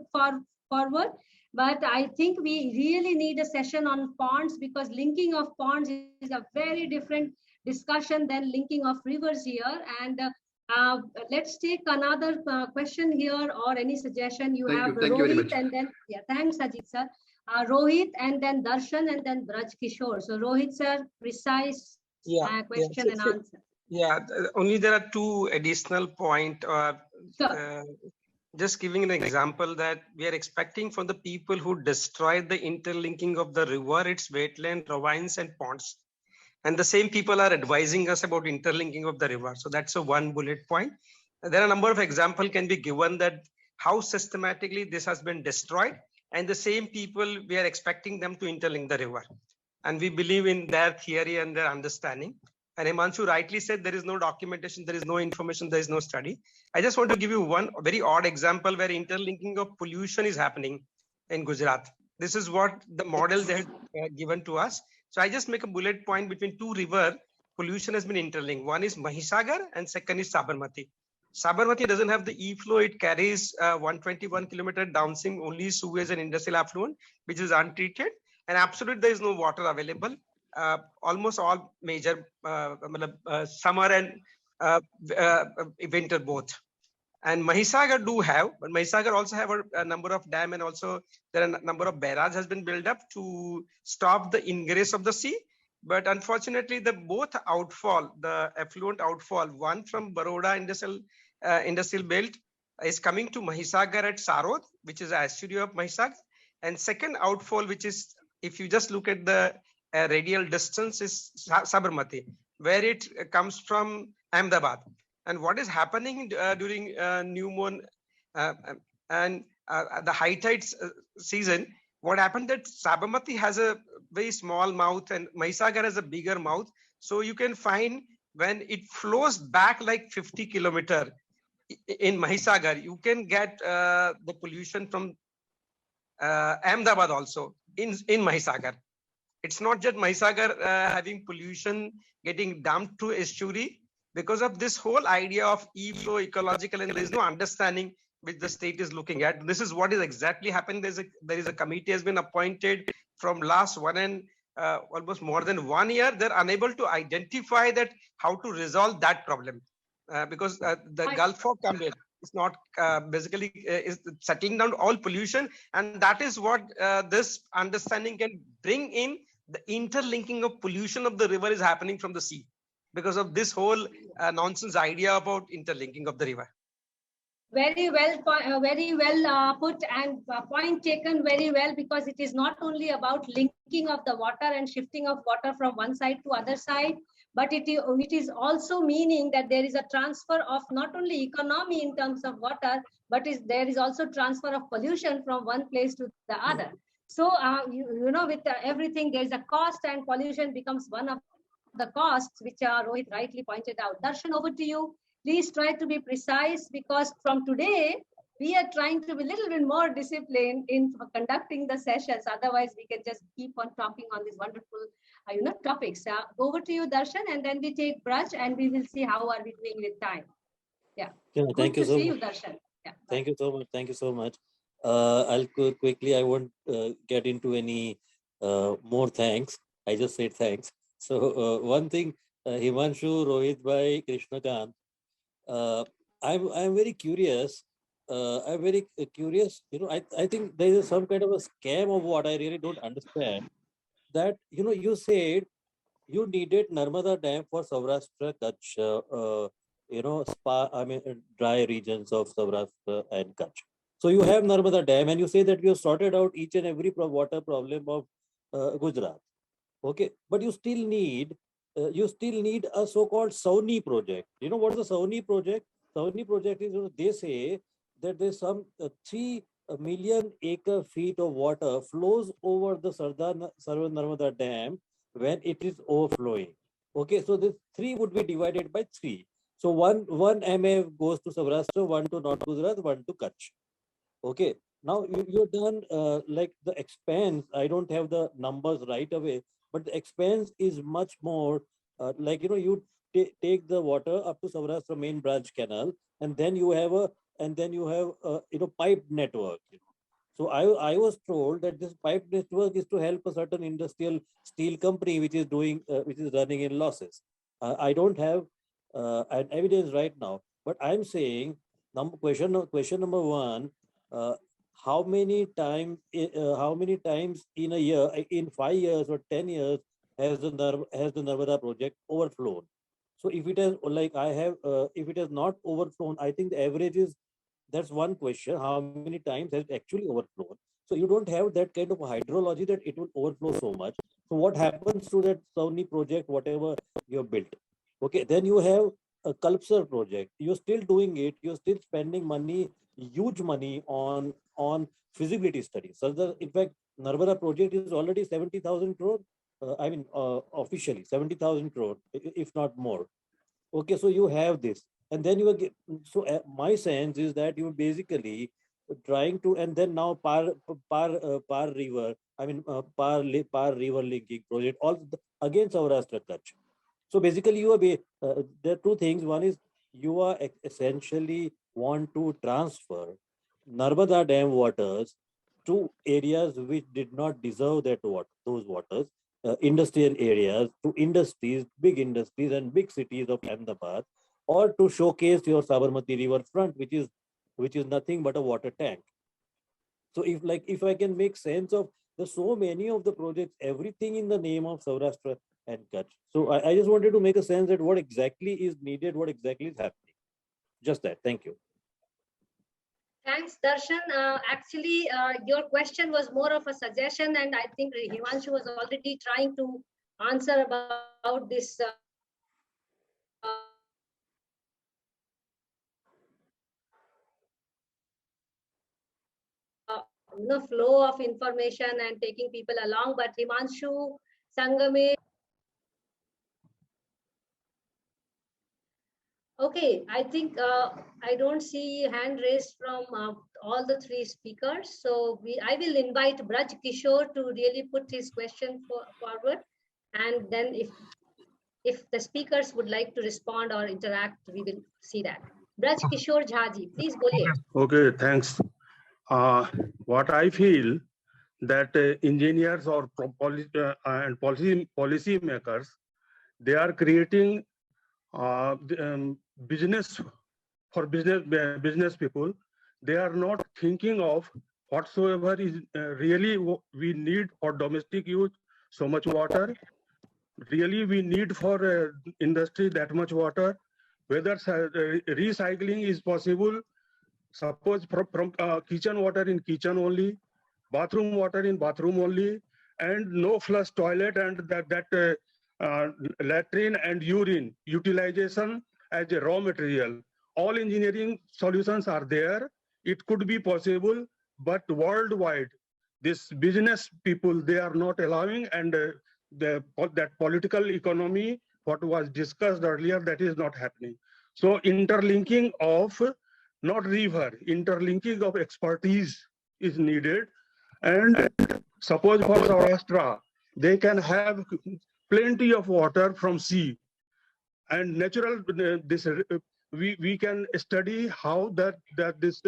[SPEAKER 1] forward. But I think we really need a session on ponds, because linking of ponds is a very different discussion than linking of rivers here. And let's take another question here, or any suggestion you have.
[SPEAKER 6] Thank you very much.
[SPEAKER 1] And then thanks, Ajit sir. Rohit, and then Darshan, and then Braj Kishore. So Rohit sir, precise question and answer.
[SPEAKER 7] Yeah, only there are two additional points.
[SPEAKER 1] Sure.
[SPEAKER 7] Just giving an example that we are expecting from the people who destroyed the interlinking of the river, its wetland, ravines and ponds. And the same people are advising us about interlinking of the river. So that's a one bullet point. There are a number of examples can be given that how systematically this has been destroyed. And the same people, we are expecting them to interlink the river. And we believe in their theory and their understanding. And Himanshu rightly said there is no documentation, there is no information, there is no study. I just want to give you one very odd example where interlinking of pollution is happening in Gujarat. This is what the model they had given to us. So I just make a bullet point between two rivers, pollution has been interlinked. One is Mahisagar and second is Sabarmati. Sabarmati doesn't have the e-flow. It carries 121 kilometer downstream, only sewage and industrial effluent, which is untreated. And absolutely there is no water available. Almost all major summer and winter both. And Mahisagar do have, but Mahisagar also have a number of dam, and also there are a number of barrage has been built up to stop the ingress of the sea. But unfortunately, the both outfall, the effluent outfall, one from Baroda industrial belt is coming to Mahisagar at Sarod, which is an estuary of Mahisagar. And second outfall, which is, if you just look at the radial distance, is Sabarmati, where it comes from Ahmedabad. And what is happening during new moon and the high tide season, what happened that Sabarmati has a very small mouth and Mahisagar has a bigger mouth. So you can find when it flows back like 50 kilometer in Mahisagar, you can get the pollution from Ahmedabad also in Mahisagar. It's not just Mahisagar having pollution getting dumped to estuary. Because of this whole idea of e-flow, ecological, and there is no understanding which the state is looking at. This is what is exactly happening. There is a committee has been appointed from last almost more than 1 year. They're unable to identify that how to resolve that problem because the Gulf of Cambridge. it's not basically is settling down all pollution. And that is what this understanding can bring in. The interlinking of pollution of the river is happening from the sea because of this whole nonsense idea about interlinking of the river.
[SPEAKER 1] Very well put, and point taken very well, because it is not only about linking of the water and shifting of water from one side to other side, but it is also meaning that there is a transfer of not only economy in terms of water, but there is also transfer of pollution from one place to the other. So, with everything, there is a cost, and pollution becomes one of the costs, which Rohit rightly pointed out. Darshan, over to you. Please try to be precise, because from today, we are trying to be a little bit more disciplined in conducting the sessions. Otherwise, we can just keep on talking on these wonderful topics. Over to you, Darshan, and then we take Braj, and we will see how are we doing with time. Yeah.
[SPEAKER 8] Thank you so much.
[SPEAKER 1] You, Darshan. Yeah.
[SPEAKER 8] Thank you so much. Thank you so much. I'll quickly. I won't get into any more thanks. I just said thanks. So one thing, Himanshu, Rohit bhai, Krishnakant, I'm very curious. I'm very curious. I think there is some kind of a scam of what I really don't understand. That you said you needed Narmada Dam for Saurashtra, Kutch, dry regions of Saurashtra and Kutch. So you have Narmada Dam, and you say that you have sorted out each and every water problem of Gujarat. Okay, but you still need a so-called Sauni project. You know what is the Sauni project? Sauni project is, they say that there's some 3 million acre feet of water flows over the Sardar Narmada Dam when it is overflowing. Okay, so this 3 would be divided by 3. So one MA goes to Saurashtra, 1 to North Gujarat, 1 to Kutch. Okay, now you're done like the expense. I don't have the numbers right away, but the expense is much more you take the water up to Saurashtra main branch canal, and then you have a pipe network. So I was told that this pipe network is to help a certain industrial steel company which is running in losses. I don't have an evidence right now, but I'm saying question number 1. How many times in a year, in 5 years or 10 years, has the Narmada project overflown? So if it has, if it has not overflown, I think the average is, that's one question. How many times has it actually overflown? So you don't have that kind of hydrology that it will overflow so much. So what happens to that Sauni project, whatever you have built? Okay, then you have a Kalpsar project. You're still doing it. You're still spending money, huge money on feasibility studies. So in fact, Narmada project is already 70,000 crore. Officially 70,000 crore, if not more. Okay, so you have this, and then my sense is that you are basically trying to, and then now Par River, Par River linking project, again Saurashtra Kutch. So basically, there are 2 things. One is you are essentially want to transfer Narmada Dam waters to areas which did not deserve those waters, industrial areas, to industries, big industries and big cities of Ahmedabad, or to showcase your Sabarmati river front, which is nothing but a water tank. So if I can make sense of so many of the projects, everything in the name of Saurashtra and Kutch. So I just wanted to make a sense that what exactly is needed, what exactly is happening. Just that. Thank you.
[SPEAKER 1] Thanks, Darshan. Actually, your question was more of a suggestion, and I think Himanshu was already trying to answer about this flow of information and taking people along. But Himanshu, Sangamesh. Okay, I think I don't see hand raised from all the 3 speakers. So I will invite Braj Kishore to really put his question forward. And then if the speakers would like to respond or interact, we will see that. Braj Kishore Jhaji, please go ahead.
[SPEAKER 5] Okay, thanks. What I feel that engineers or policy makers, they are creating business
[SPEAKER 9] for business people, they are not thinking of whatsoever is really we need for domestic use, so much water. Really, we need for industry that much water. Whether recycling is possible, suppose from kitchen water in kitchen only, bathroom water in bathroom only, and no flush toilet, and that latrine and urine utilization as a raw material. All engineering solutions are there. It could be possible, but worldwide, this business people, they are not allowing, and that political economy, what was discussed earlier, that is not happening. So interlinking of, not river, interlinking of expertise is needed. And suppose for Saurashtra, they can have plenty of water from sea and natural. We can study how that this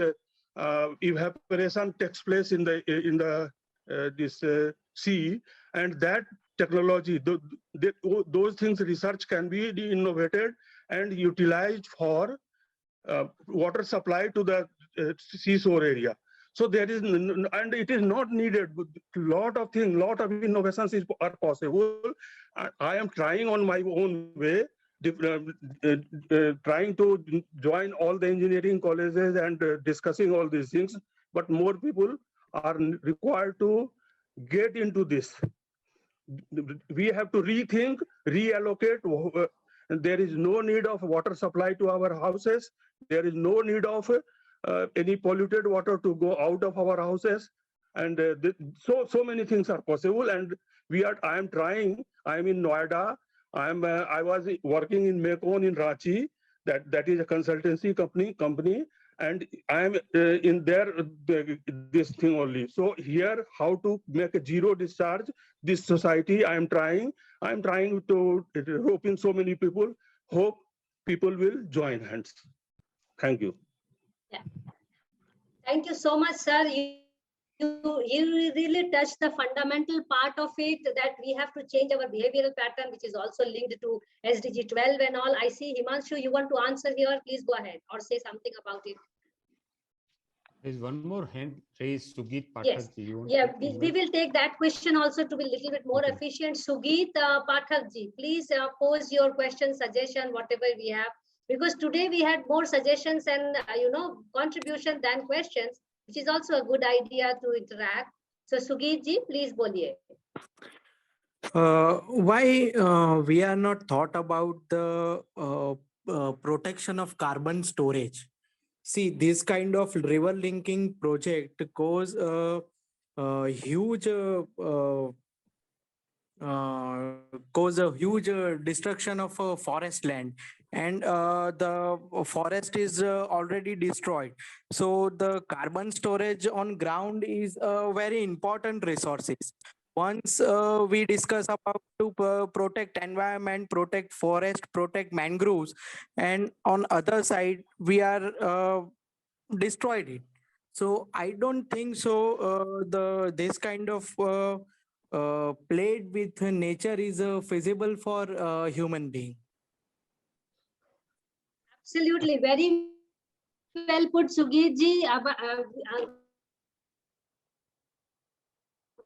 [SPEAKER 9] evaporation takes place in the this sea, and that technology, those things, research can be innovated and utilized for water supply to the seashore area. So there is, and it is not needed. Lot of things, lot of innovations are possible. I am trying on my own way, trying to join all the engineering colleges and discussing all these things. But more people are required to get into this. We have to rethink, reallocate. There is no need of water supply to our houses. There is no need of any polluted water to go out of our houses. And so many things are possible. And I am trying. I am in Noida. I was working in Mekon in Ranchi. That is a consultancy company. And I am in there, this thing only. So here, how to make a zero discharge, this society, I am trying to rope in so many people. Hope people will join hands. Thank you.
[SPEAKER 1] Yeah. Thank you so much, sir. You really touched the fundamental part of it, that we have to change our behavioral pattern, which is also linked to SDG 12 and all. I see Himanshu, you want to answer here? Please go ahead or say something about it.
[SPEAKER 2] There's one more hand raised, Sugit Pathak.
[SPEAKER 1] Yes. Yeah, we will take that question also to be a little bit more efficient. Sugit Pathak ji, please pose your question, suggestion, whatever we have. Because today we had more suggestions and contribution than questions, which is also a good idea to interact. So Sugit ji, please boliye.
[SPEAKER 10] Why we are not thought about the protection of carbon storage? See, this kind of river linking project cause a huge destruction of forest land, and the forest is already destroyed. So the carbon storage on ground is a very important resources. Once we discuss about to protect environment, protect forest, protect mangroves, and on other side we are destroyed it. So I don't think so this kind of played with nature is feasible for human being.
[SPEAKER 1] Absolutely, very well put, Sugit ji.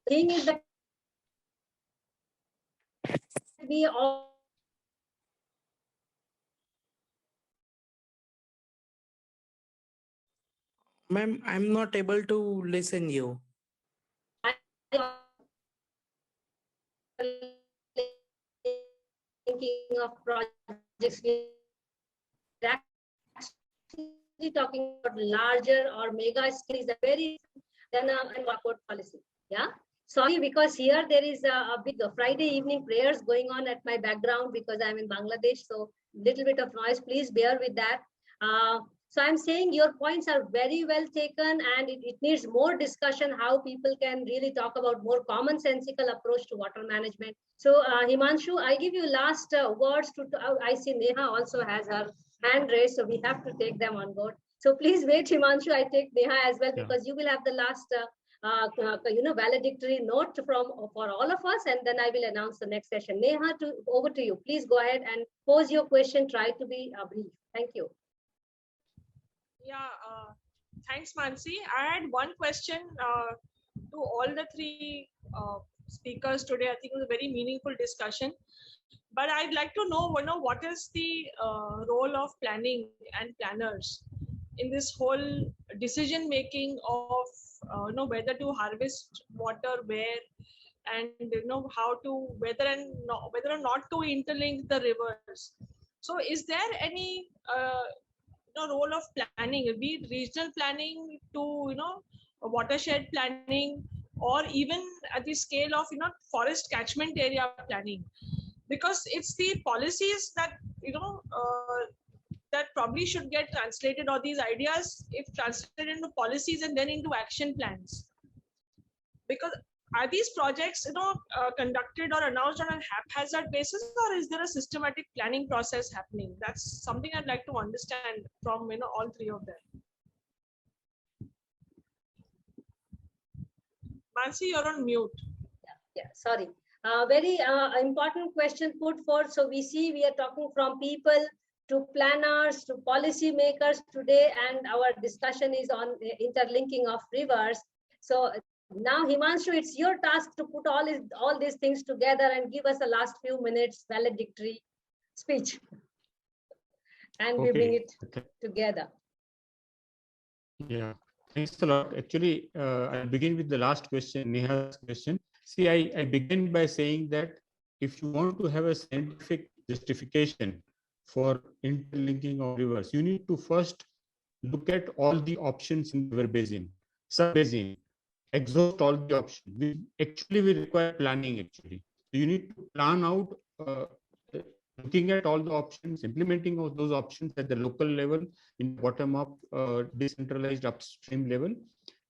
[SPEAKER 1] Thing is that we all
[SPEAKER 10] Ma'am, I'm not able to listen you.
[SPEAKER 1] Thinking of projects, actually talking about larger or mega scale is a very than a policy. Yeah. Sorry, because here there is a big Friday evening prayers going on at my background because I'm in Bangladesh. So little bit of noise, please bear with that. So I'm saying your points are very well taken, and it needs more discussion how people can really talk about more commonsensical approach to water management. So Himanshu, I give you last words to I see Neha also has her hand raised, so we have to take them on board. So please wait, Himanshu, I take Neha as well, because you will have the last valedictory note for all of us, and then I will announce the next session. Neha, over to you. Please go ahead and pose your question. Try to be brief. Thank you.
[SPEAKER 11] Yeah, thanks, Mansee. I had one question to all the three speakers today. I think it was a very meaningful discussion. But I'd like to know, what is the role of planning and planners in this whole decision making of, whether to harvest water where, and how to whether or not to interlink the rivers. So, is there any role of planning, be it regional planning to watershed planning, or even at the scale of forest catchment area planning? Because it's the policies that that probably should get translated, or these ideas if translated into policies and then into action plans. Because are these projects conducted or announced on a haphazard basis, or is there a systematic planning process happening? That's something I'd like to understand from all three of them. Mansee, you're on mute.
[SPEAKER 1] Yeah, sorry. Very important question put forth. So we see we are talking from people to planners to policy makers today, and our discussion is on interlinking of rivers. So now, Himanshu, it's your task to put all these things together and give us the last few minutes valedictory speech, and we bring it together.
[SPEAKER 2] Yeah, thanks a lot. Actually, I'll begin with the last question, Neha's question. See, I begin by saying that if you want to have a scientific justification for interlinking of rivers, you need to first look at all the options in the river basin, sub-basin, exhaust all the options. We require planning actually. So you need to plan out, looking at all the options, implementing of those options at the local level, in bottom-up, decentralized upstream level,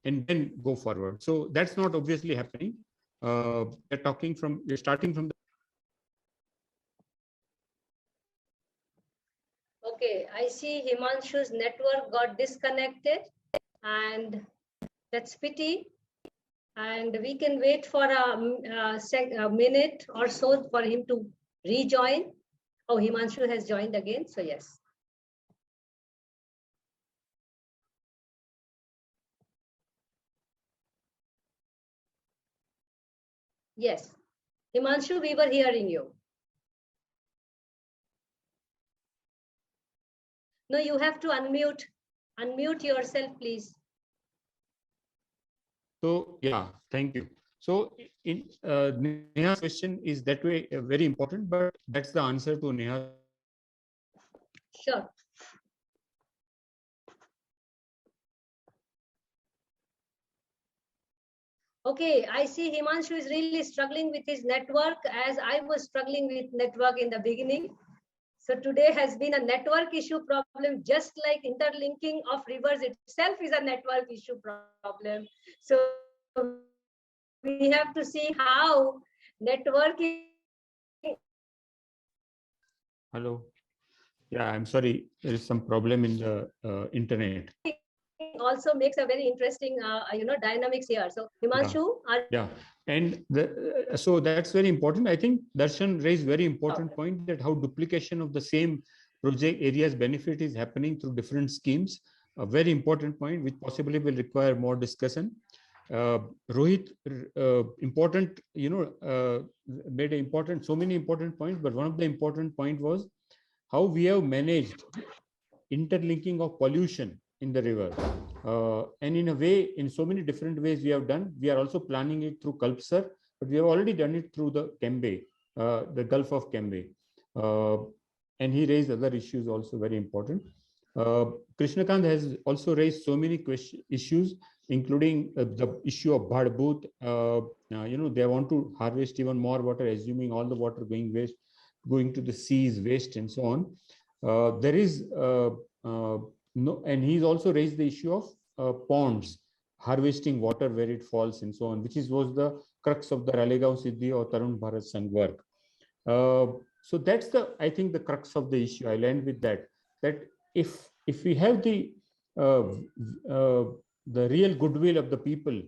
[SPEAKER 2] and then go forward. So that's not obviously happening. We're starting from the.
[SPEAKER 1] Okay, I see Himanshu's network got disconnected, and that's pity. And we can wait for a minute or so for him to rejoin. Oh, Himanshu has joined again, so yes. Yes, Himanshu, we were hearing you. No, you have to unmute yourself, please.
[SPEAKER 2] So yeah, thank you. So in Neha's question is that way very important, but that's the answer to Neha.
[SPEAKER 1] Sure. Okay, I see Himanshu is really struggling with his network, as I was struggling with network in the beginning. So today has been a network issue problem, just like interlinking of rivers itself is a network issue problem. So we have to see how networking.
[SPEAKER 2] Hello. Yeah, I'm sorry. There is some problem in the internet.
[SPEAKER 1] Also makes a very interesting, dynamics here. So Himanshu,
[SPEAKER 2] yeah, and so that's very important. I think Darshan raised very important point that how duplication of the same project areas benefit is happening through different schemes. A very important point, which possibly will require more discussion. Rohit, important, made so many important points, but one of the important point was how we have managed interlinking of pollution in the river. And in a way, in so many different ways we have done. We are also planning it through Kalpsar, but we have already done it through the Kembe, the Gulf of Kembe. And he raised other issues also very important. Krishnakant has also raised so many issues, including the issue of Bhadbut. They want to harvest even more water, assuming all the water going to the seas, waste, and so on. There is no, and he's also raised the issue of ponds, harvesting water where it falls and so on, which was the crux of the Ralegaon Siddhi or Tarun Bharat Sangh work. So that's I think the crux of the issue. I'll end with that if we have the real goodwill of the people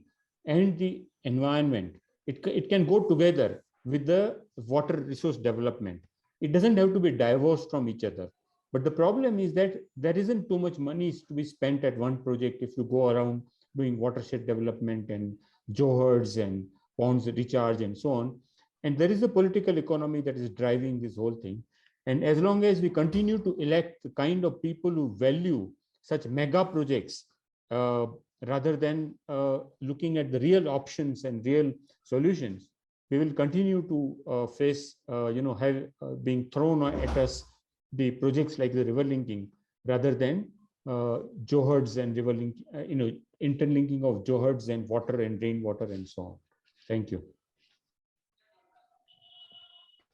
[SPEAKER 2] and the environment, it can go together with the water resource development. It doesn't have to be divorced from each other. But the problem is that there isn't too much money to be spent at one project if you go around doing watershed development and johars and ponds recharge and so on. And there is a political economy that is driving this whole thing. And as long as we continue to elect the kind of people who value such mega projects, rather than looking at the real options and real solutions, we will continue to face, being thrown at us the projects like the river linking, rather than johars and river link, interlinking of johars and water and rainwater and so on. Thank you.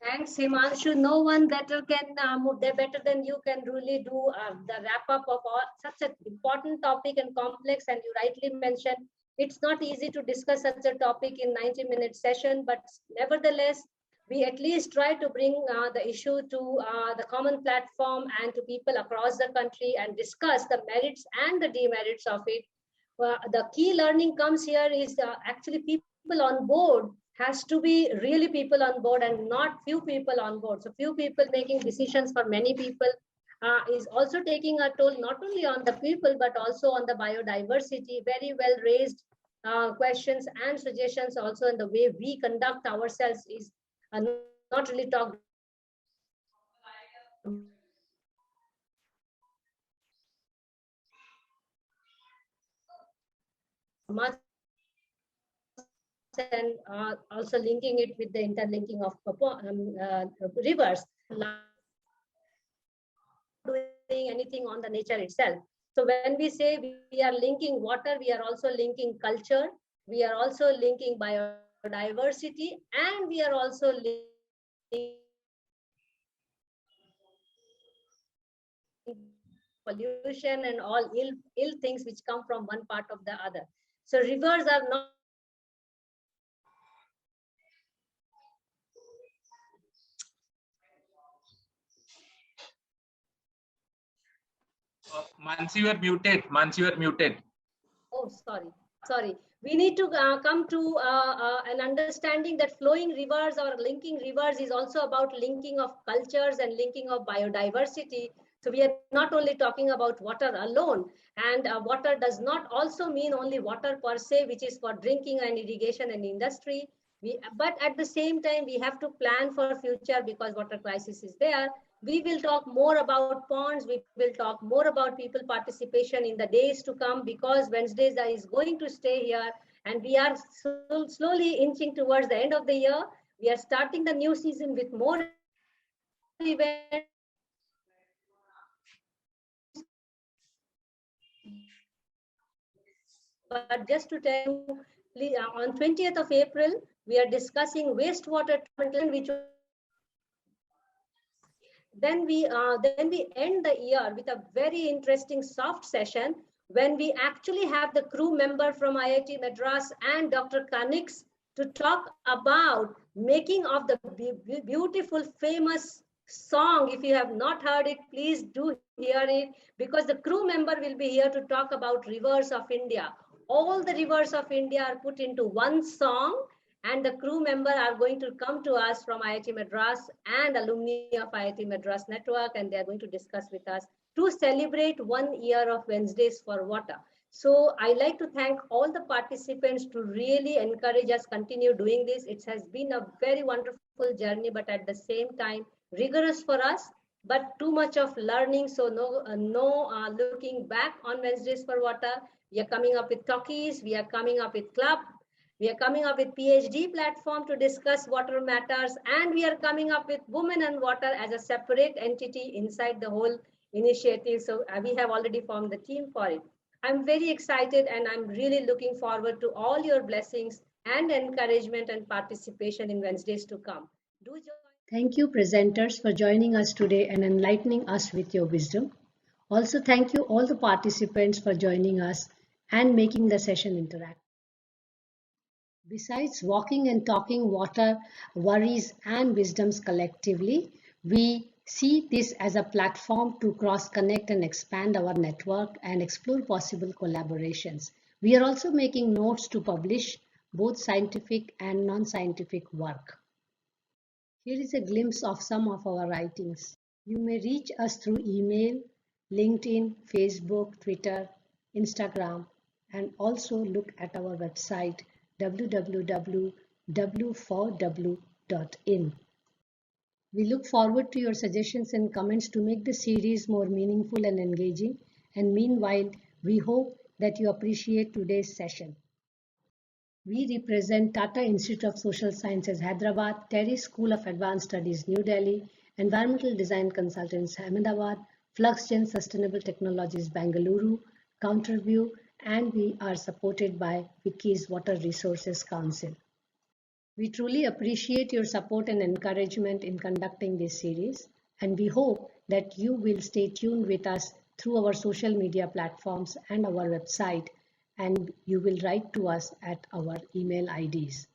[SPEAKER 1] Thanks, Himanshu. No one better can better than you can really do the wrap up of such an important topic and complex. And you rightly mentioned it's not easy to discuss such a topic in 90-minute session, but nevertheless, we at least try to bring the issue to the common platform and to people across the country and discuss the merits and the demerits of it. The key learning comes here is actually people on board has to be really people on board and not few people on board. So few people making decisions for many people is also taking a toll not only on the people but also on the biodiversity. Very well raised questions and suggestions also in the way we conduct ourselves is not really talked much, and also linking it with the interlinking of rivers, doing anything on the nature itself. So when we say we are linking water, we are also linking culture, we are also linking biodiversity, and we are also linking pollution and all ill things which come from one part of the other. So rivers are not
[SPEAKER 12] Mansee, you are muted. Mansee, you are muted.
[SPEAKER 1] Oh, sorry. We need to come to an understanding that flowing rivers or linking rivers is also about linking of cultures and linking of biodiversity. So we are not only talking about water alone, and water does not also mean only water per se, which is for drinking and irrigation and industry. But at the same time, we have to plan for future because water crisis is there. We will talk more about ponds. We will talk more about people participation in the days to come because Wednesdays is going to stay here, and we are slowly inching towards the end of the year. We are starting the new season with more events. But just to tell you, on 20th of April, we are discussing wastewater treatment, which then we end the year with a very interesting soft session when we actually have the crew member from IIT Madras and Dr. Kanix to talk about making of the beautiful, famous song. If you have not heard it, please do hear it, because the crew member will be here to talk about rivers of India. All the rivers of India are put into one song, and the crew member are going to come to us from IIT Madras and alumni of IIT Madras network, and they are going to discuss with us to celebrate 1 year of Wednesdays for Water. So I like to thank all the participants to really encourage us continue doing this. It has been a very wonderful journey, but at the same time, rigorous for us, but too much of learning. So no looking back on Wednesdays for Water. We are coming up with talkies. We are coming up with club. We are coming up with PhD platform to discuss water matters, and we are coming up with Women and Water as a separate entity inside the whole initiative. So we have already formed the team for it. I'm very excited, and I'm really looking forward to all your blessings and encouragement and participation in Wednesdays to come. Do join. Thank you, presenters, for joining us today and enlightening us with your wisdom. Also, thank you all the participants for joining us and making the session interactive. Besides walking and talking water, worries and wisdoms collectively, we see this as a platform to cross-connect and expand our network and explore possible collaborations. We are also making notes to publish both scientific and non-scientific work. Here is a glimpse of some of our writings. You may reach us through email, LinkedIn, Facebook, Twitter, Instagram, and also look at our website www.w4w.in. We look forward to your suggestions and comments to make the series more meaningful and engaging. And meanwhile, we hope that you appreciate today's session. We represent Tata Institute of Social Sciences, Hyderabad, Terry School of Advanced Studies, New Delhi, Environmental Design Consultants, Ahmedabad, FluxGen Sustainable Technologies, Bangalore, Counterview, and we are supported by Wiki's Water Resources Council. We truly appreciate your support and encouragement in conducting this series, and we hope that you will stay tuned with us through our social media platforms and our website, and you will write to us at our email IDs.